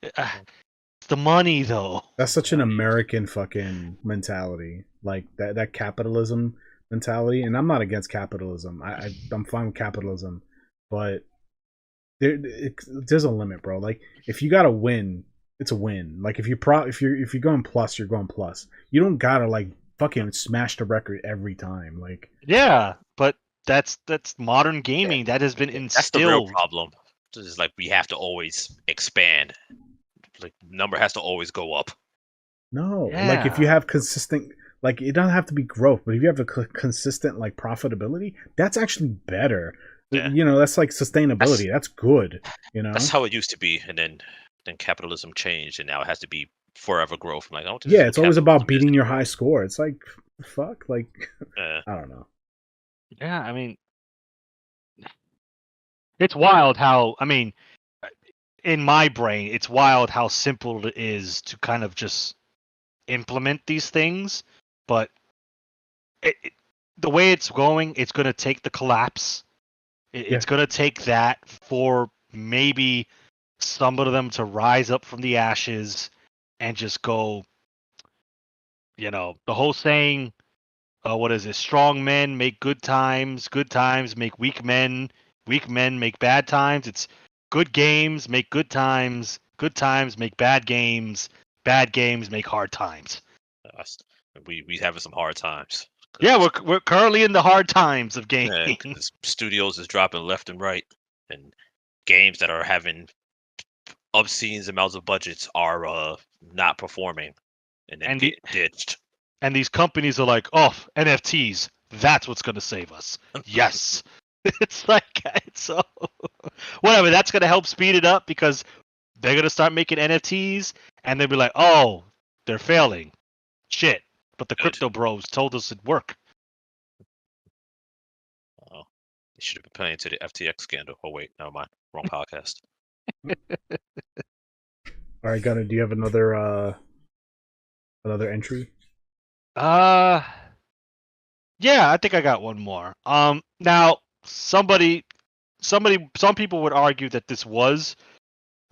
It's the money, though. That's such an American fucking mentality, like that capitalism mentality. And I'm not against capitalism. I'm fine with capitalism, but there's a limit, bro. Like if you gotta win, it's a win. Like if you're going plus, you're going plus. You don't gotta like fucking smash the record every time. Like Yeah, but that's modern gaming. That has been That's the real instilled. problem. It's like we have to always expand. Like number has to always go up. no, like if you Yeah. have consistent, like it doesn't have to be growth, but if you have a consistent like profitability, that's actually better. Yeah. You know, that's like sustainability. That's good. You know, That's how it used to be, and then capitalism changed, and now it has to be forever growth. I'm like, I don't think this yeah, is what it's always about capitalism is beating your anymore. high score. It's like fuck, like Yeah. I don't know. Yeah, I mean, it's wild how, I mean, in my brain, it's wild how simple it is to kind of just implement these things, but the way it's going, it's going to take the collapse. It's going to take that for maybe some of them to rise up from the ashes and just go, the whole saying, what is it? Strong men make good times make weak men make bad times. It's good games make good times make bad games make hard times. Us- we having some hard times. Yeah, we're currently in the hard times of gaming. Because studios is dropping left and right, and games that are having obscene amounts of budgets are not performing, and then And get ditched. and these companies are like, oh, NFTs, that's what's going to save us. Yes. It's like, so whatever, that's going to help speed it up because they're going to start making NFTs and they'll be like, oh, they're failing. Shit. But the Good. crypto bros told us it'd work. Oh, they should have been playing to the FTX scandal. Oh wait, never mind. Wrong podcast. All right, Gunnar, do you have another entry? Yeah, I think I got one more. Now some people would argue that this was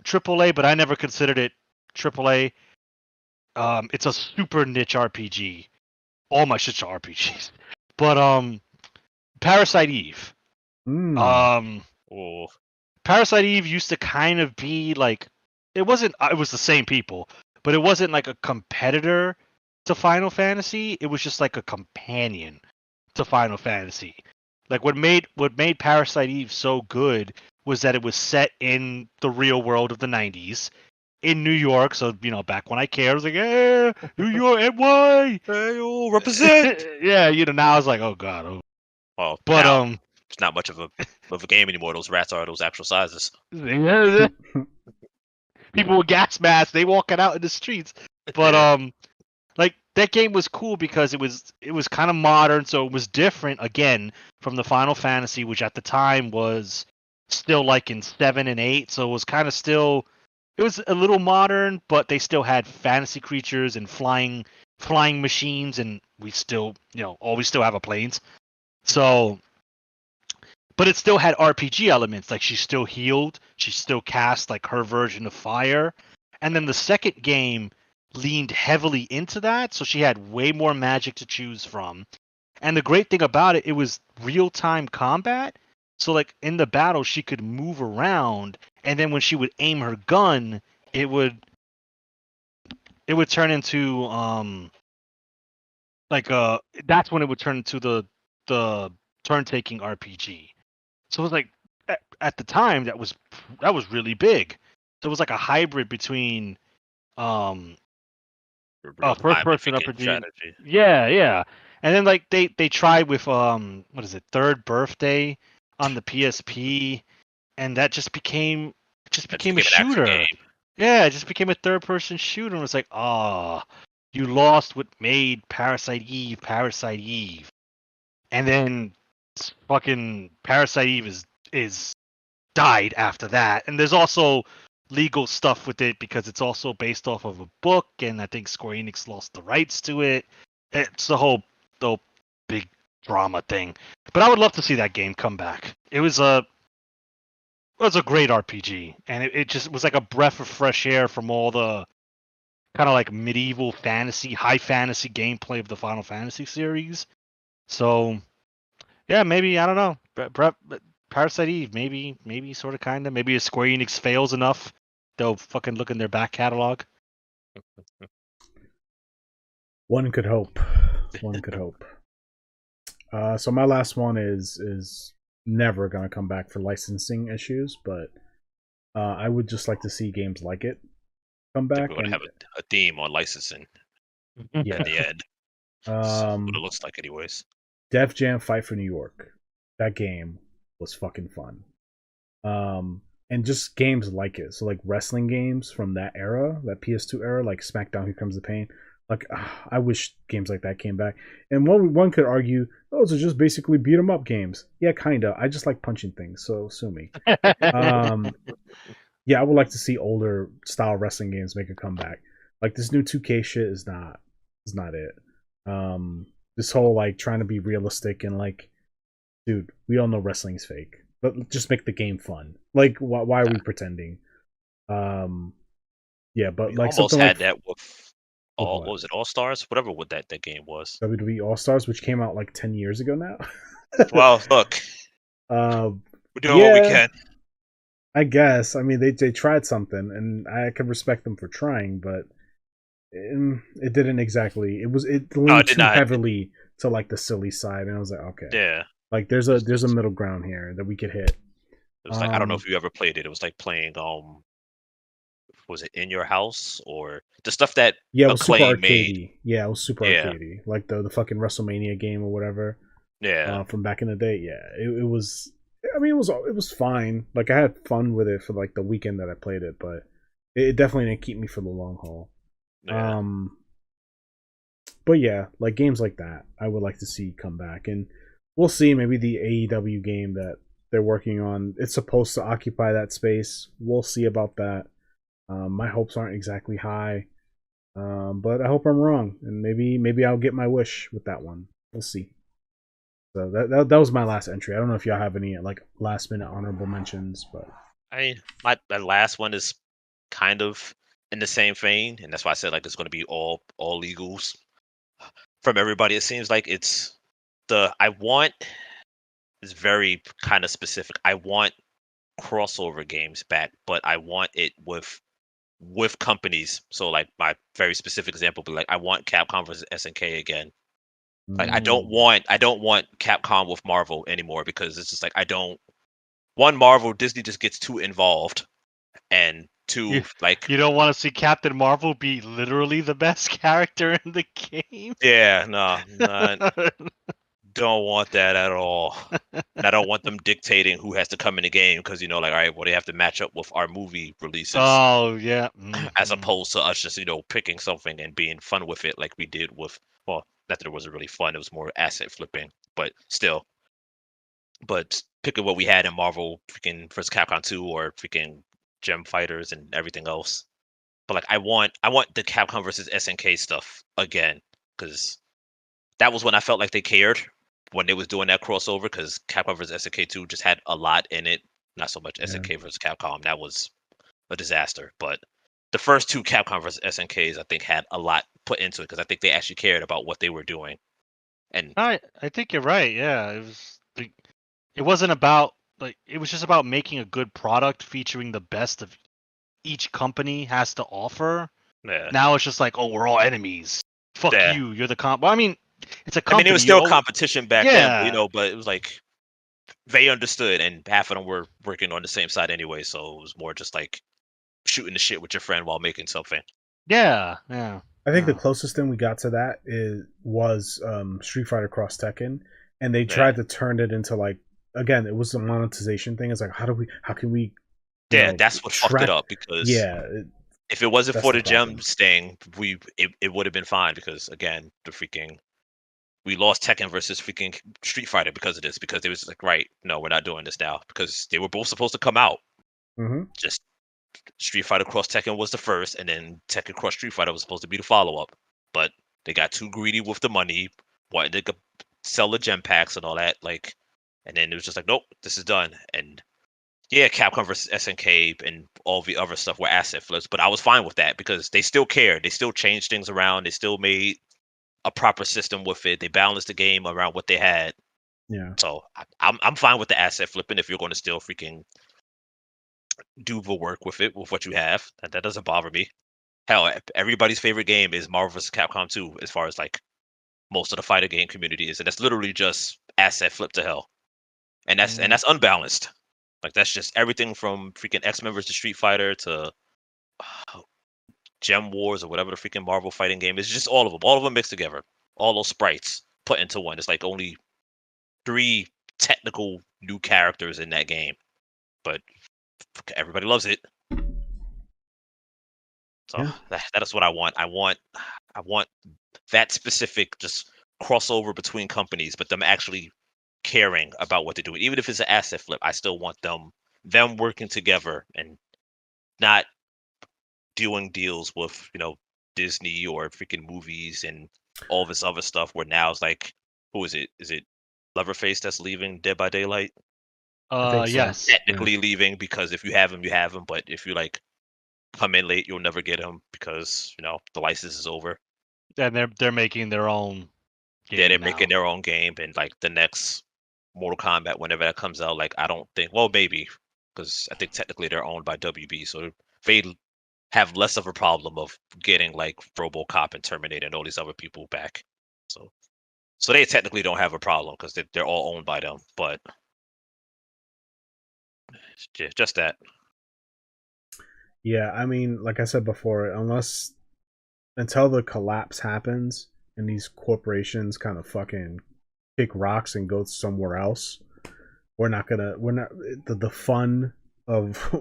AAA, but I never considered it AAA. It's a super niche RPG. All my shits are RPGs. But Parasite Eve. Oh, Parasite Eve used to kind of be like it was the same people, but it wasn't like a competitor to Final Fantasy. It was just like a companion to Final Fantasy. Like what made Parasite Eve so good was that it was set in the real world of the 90s in New York. So, back when I cared, I was like, yeah, New York, NY. hey, represent. Yeah, now I was like, oh god. Oh. Well, But now it's not much of a game anymore. Those rats are those actual sizes. people with gas masks, they walking out in the streets. But like that game was cool because it was kind of modern, so it was different again from the Final Fantasy, which at the time was still like in 7 and 8, so it was kind of still it was a little modern, but they still had fantasy creatures and flying machines, and we still we still have a planes. So but it still had RPG elements, like she still healed, she still cast like her version of fire. And then the second game leaned heavily into that, so she had way more magic to choose from. And the great thing about it, it was real-time combat. So like in the battle she could move around, and then when she would aim her gun, it would turn into that's when it would turn into the turn-taking RPG. So it was like at the time that was really big. So it was like a hybrid between first person RPG. Strategy. Yeah. And then like they tried with what is it, Third Birthday on the PSP, and that just became a shooter. Yeah, it just became a third person shooter, and it's like, you lost what made Parasite Eve. And then fucking Parasite Eve is died after that. And there's also legal stuff with it because it's also based off of a book, and I think Square Enix lost the rights to it. It's the whole big drama thing. But I would love to see that game come back. It was a great RPG, and it just was like a breath of fresh air from all the kind of like medieval fantasy, high fantasy gameplay of the Final Fantasy series. So yeah, maybe, I don't know. Parasite Eve, maybe sort of kind of. Maybe if Square Enix fails enough, they'll fucking look in their back catalog. One could hope. One could hope. So my last one is never gonna come back for licensing issues, but I would just like to see games like it come I think back. we're gonna have a theme on licensing Yeah. at the end. What it looks like, anyways. Def Jam Fight for New York. That game was fucking fun. And just games like it. So like wrestling games from that era, that PS2 era, like SmackDown, Here Comes the Pain. Like I wish games like that came back. And one could argue those are just basically beat 'em up games. Yeah, kinda. I just like punching things, so sue me. Yeah, I would like to see older style wrestling games make a comeback. Like this new 2K shit is not it. This whole like trying to be realistic and like, dude, we all know wrestling's fake, but just make the game fun. Like, why are we pretending? Yeah, but We like almost something had like that with what was it, All Stars? Whatever what that game was. WWE All Stars, which came out like 10 years ago now. Well, look, we're doing what we can. I guess. I mean, they tried something, and I can respect them for trying, but it didn't exactly. It leaned too heavily to like the silly side, and I was like, okay, yeah, like there's a middle ground here that we could hit. It was like, I don't know if you ever played it. It was like playing was it In Your House or the stuff that it was super Acclaim arcadey. made? Yeah, it was super arcadey, like the fucking WrestleMania game or whatever. Yeah, from back in the day. Yeah, it was. I mean, it was fine. Like I had fun with it for like the weekend that I played it, but it definitely didn't keep me for the long haul. Yeah. But yeah, like games like that, I would like to see come back, and we'll see. Maybe the AEW game that they're working on, it's supposed to occupy that space. We'll see about that. My hopes aren't exactly high, but I hope I'm wrong, and maybe I'll get my wish with that one. We'll see. So that was my last entry. I don't know if y'all have any like last minute honorable mentions, but I mean, my last one is kind of in the same vein, and that's why I said like it's going to be all legals from everybody. It seems like it's very kind of specific. I want crossover games back, but I want it with companies. So like my very specific example, but like I want Capcom versus SNK again. Like I don't want Capcom with Marvel anymore because it's just like Marvel, Disney just gets too involved, and two, like you don't want to see Captain Marvel be literally the best character in the game. Yeah, no, don't want that at all. And I don't want them dictating who has to come in the game because like, all right, well, they have to match up with our movie releases. Oh yeah, as opposed to us just picking something and being fun with it like we did with not that it wasn't really fun, it was more asset flipping, but still. But picking what we had in Marvel freaking vs. Capcom 2 or freaking Gem Fighters and everything else. But like I want the Capcom versus SNK stuff again because that was when I felt like they cared when they was doing that crossover because Capcom vs. SNK 2 just had a lot in it. Not so much SNK versus Capcom. That was a disaster. But the first two Capcom vs. SNKs, I think, had a lot put into it because I think they actually cared about what they were doing. And I think you're right. Yeah, it wasn't about it was just about making a good product featuring the best of each company has to offer. Yeah. Now it's just like, oh, we're all enemies. Fuck you. You're the comp. Well, I mean, it's a company. I mean, it was still competition back then, but it was like they understood, and half of them were working on the same side anyway. So it was more just like shooting the shit with your friend while making something. Yeah. I think the closest thing we got to that was Street Fighter Cross Tekken, and they tried to turn it into like, again, it was a monetization thing. It's like, how can we? That's what fucked it up because if it wasn't for the gems thing, it would have been fine because again, we lost Tekken versus freaking Street Fighter because of this, because they was like, right, no, we're not doing this now because they were both supposed to come out. Just Street Fighter Cross Tekken was the first, and then Tekken Cross Street Fighter was supposed to be the follow-up, but they got too greedy with the money, wanted to sell the gem packs and all that, like, and then it was just like, nope, this is done. And yeah, Capcom versus SNK and all the other stuff were asset flips, but I was fine with that because they still cared. They still changed things around. They still made a proper system with it. They balanced the game around what they had. Yeah. So I'm fine with the asset flipping if you're going to still freaking do the work with it with what you have. That doesn't bother me. Hell, everybody's favorite game is Marvel vs. Capcom 2, as far as like most of the fighter game community is, and that's literally just asset flip to hell, and that's unbalanced. Like that's just everything from freaking X-Men vs. Street Fighter to Gem Wars or whatever the freaking Marvel fighting game is. Just all of them mixed together, all those sprites put into one. It's like only 3 technical new characters in that game, but everybody loves it. So Yeah. that is what I want. I want that specific just crossover between companies, but them actually caring about what they're doing. Even if it's an asset flip, I still want them working together and not doing deals with, Disney or freaking movies and all this other stuff where now it's like, who is it? Is it Leatherface that's leaving Dead by Daylight? I think so. Yes. Technically leaving because if you have him, you have him, but if you like come in late, you'll never get him because, the license is over. And they're making their own game Yeah, they're now. making their own game, and like the next Mortal Kombat, whenever that comes out, like I don't think, well, maybe because I think technically they're owned by WB, so they have less of a problem of getting like RoboCop and Terminator and all these other people back. So they technically don't have a problem because they're all owned by them. But just that. Yeah, I mean, like I said before, until the collapse happens and these corporations kind of fucking kick rocks and go somewhere else, we're not the fun of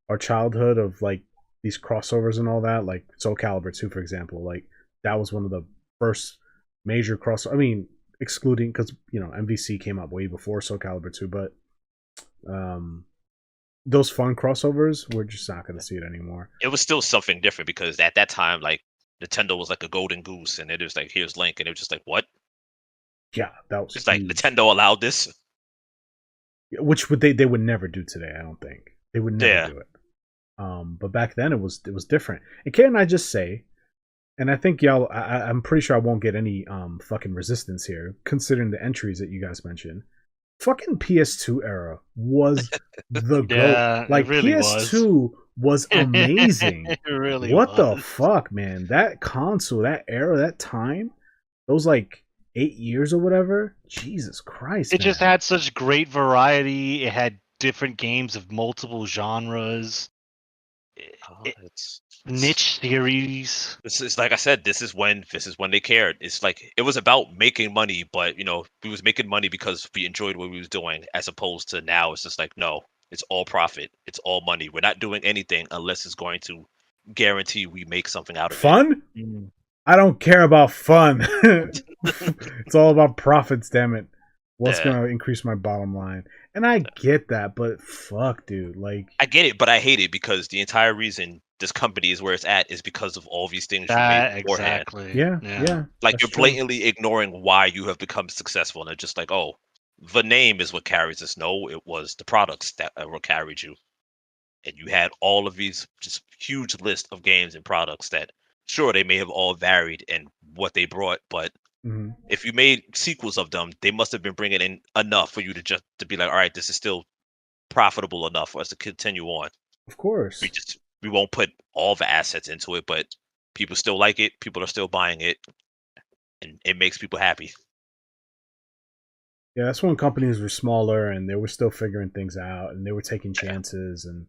our childhood of like these crossovers and all that, like Soul Calibur 2, for example, like that was one of the first major cross. I mean, excluding because MVC came up way before Soul Calibur 2, but those fun crossovers, we're just not going to see it anymore. It was still something different because at that time, like Nintendo was like a golden goose, and it was like, here's Link, and it was just like, what? Yeah, that was It's huge. like Nintendo allowed this, which they would never do today. I don't think they would never do it. But back then it was different. And can I just say, and I think y'all, I'm pretty sure I won't get any fucking resistance here, considering the entries that you guys mentioned. Fucking PS2 era was the GOAT. Like really PS2 was amazing. It really what was. the fuck, man? That console, that era, that time, those like 8 years or whatever. Jesus Christ. It just had such great variety. It had different games of multiple genres. it's niche series. This is like I said. This is when they cared. It's like it was about making money, but we was making money because we enjoyed what we was doing, as opposed to now it's just like, no, it's all profit, it's all money. We're not doing anything unless it's going to guarantee we make something out of fun. I don't care about fun. It's all about profits. Damn it. What's gonna increase my bottom line? And I get that, but fuck, dude. Like, I get it, but I hate it because the entire reason this company is where it's at is because of all these things you made beforehand. Exactly. Yeah. Like you're blatantly ignoring why you have become successful, and it's just like, oh, the name is what carries us. No, it was the products that what carried you, and you had all of these just huge list of games and products that, sure, they may have all varied in what they brought, but if you made sequels of them, they must have been bringing in enough for you to be like, all right, this is still profitable enough for us to continue on. Of course. We won't put all the assets into it, but people still like it. People are still buying it, and it makes people happy. Yeah, that's when companies were smaller and they were still figuring things out and they were taking chances and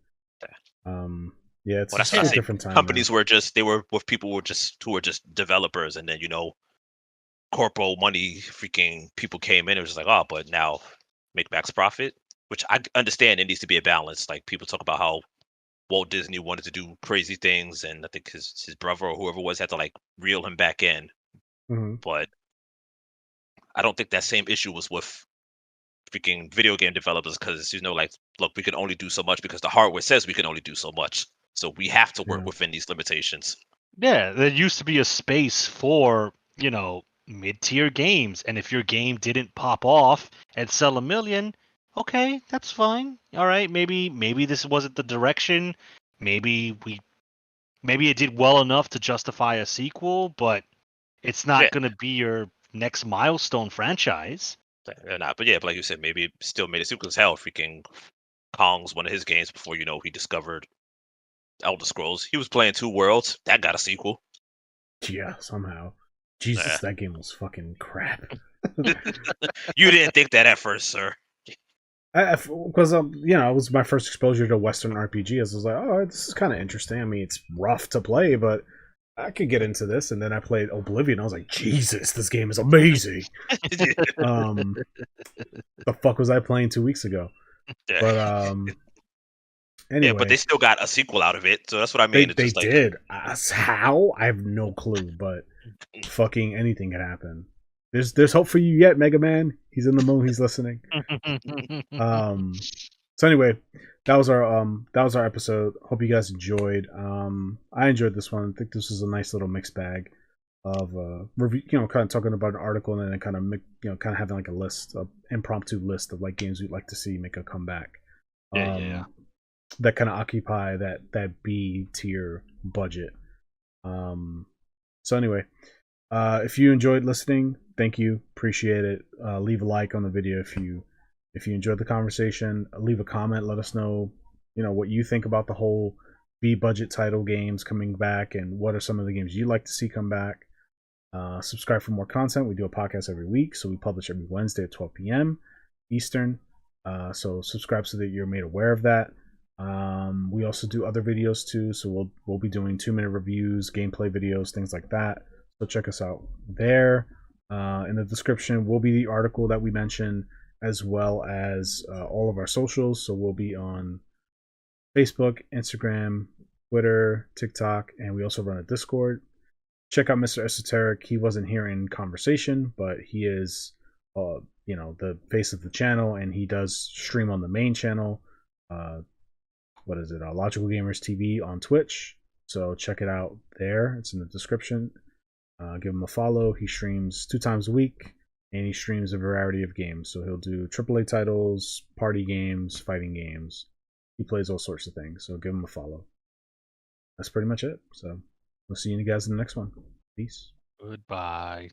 yeah, it's just a different time. Companies were with people who were just developers, and then corporal money freaking people came in. It was just like, oh, but now make max profit, which I understand it needs to be a balance. Like people talk about how Walt Disney wanted to do crazy things, and I think his brother or whoever it was had to like reel him back in. But I don't think that same issue was with freaking video game developers, because like, look, we can only do so much because the hardware says we can only do so much, so we have to work within these limitations. Yeah, there used to be a space for mid-tier games, and if your game didn't pop off and sell 1 million, okay, that's fine. All right, maybe this wasn't the direction. Maybe it did well enough to justify a sequel, but it's not going to be your next milestone franchise. They're not. But yeah, but like you said, maybe it still made it sequel. Because hell, freaking Kong's one of his games before he discovered Elder Scrolls. He was playing Two Worlds. That got a sequel. Yeah, somehow. Jesus, Yeah. that game was fucking crap. You didn't think that at first, sir. Because it was my first exposure to Western RPGs. I was like, oh, this is kind of interesting. I mean, it's rough to play, but I could get into this. And then I played Oblivion. I was like, Jesus, this game is amazing. The fuck was I playing 2 weeks ago? Yeah. But anyway, yeah, but they still got a sequel out of it, so that's what I mean. They did. How? I have no clue, but fucking anything could happen. There's hope for you yet, Mega Man. He's in the moon. He's listening. So anyway, that was our episode. Hope you guys enjoyed. I enjoyed this one. I think this was a nice little mixed bag of review. Kind of talking about an article and then kind of having like a list, an impromptu list of like games we'd like to see make a comeback. Yeah. That kind of occupy that B tier budget. So anyway, if you enjoyed listening, thank you, appreciate it. Leave a like on the video if you enjoyed the conversation. Leave a comment, let us know what you think about the whole B budget title games coming back, and what are some of the games you'd like to see come back. Subscribe for more content. We do a podcast every week, so we publish every Wednesday at 12 p.m. Eastern. So subscribe so that you're made aware of that. We also do other videos too, so we'll be doing 2-minute reviews, gameplay videos, things like that. So check us out there. In the description will be the article that we mentioned, as well as all of our socials. So we'll be on Facebook, Instagram, Twitter, TikTok, and we also run a Discord. Check out Mr. Esoteric. He wasn't here in conversation, but he is the face of the channel, and he does stream on the main channel. Logical Gamers TV on Twitch. So check it out there. It's in the description. Give him a follow. He streams 2 times a week, and he streams a variety of games. So he'll do AAA titles, party games, fighting games. He plays all sorts of things. So give him a follow. That's pretty much it. So we'll see you guys in the next one. Peace. Goodbye.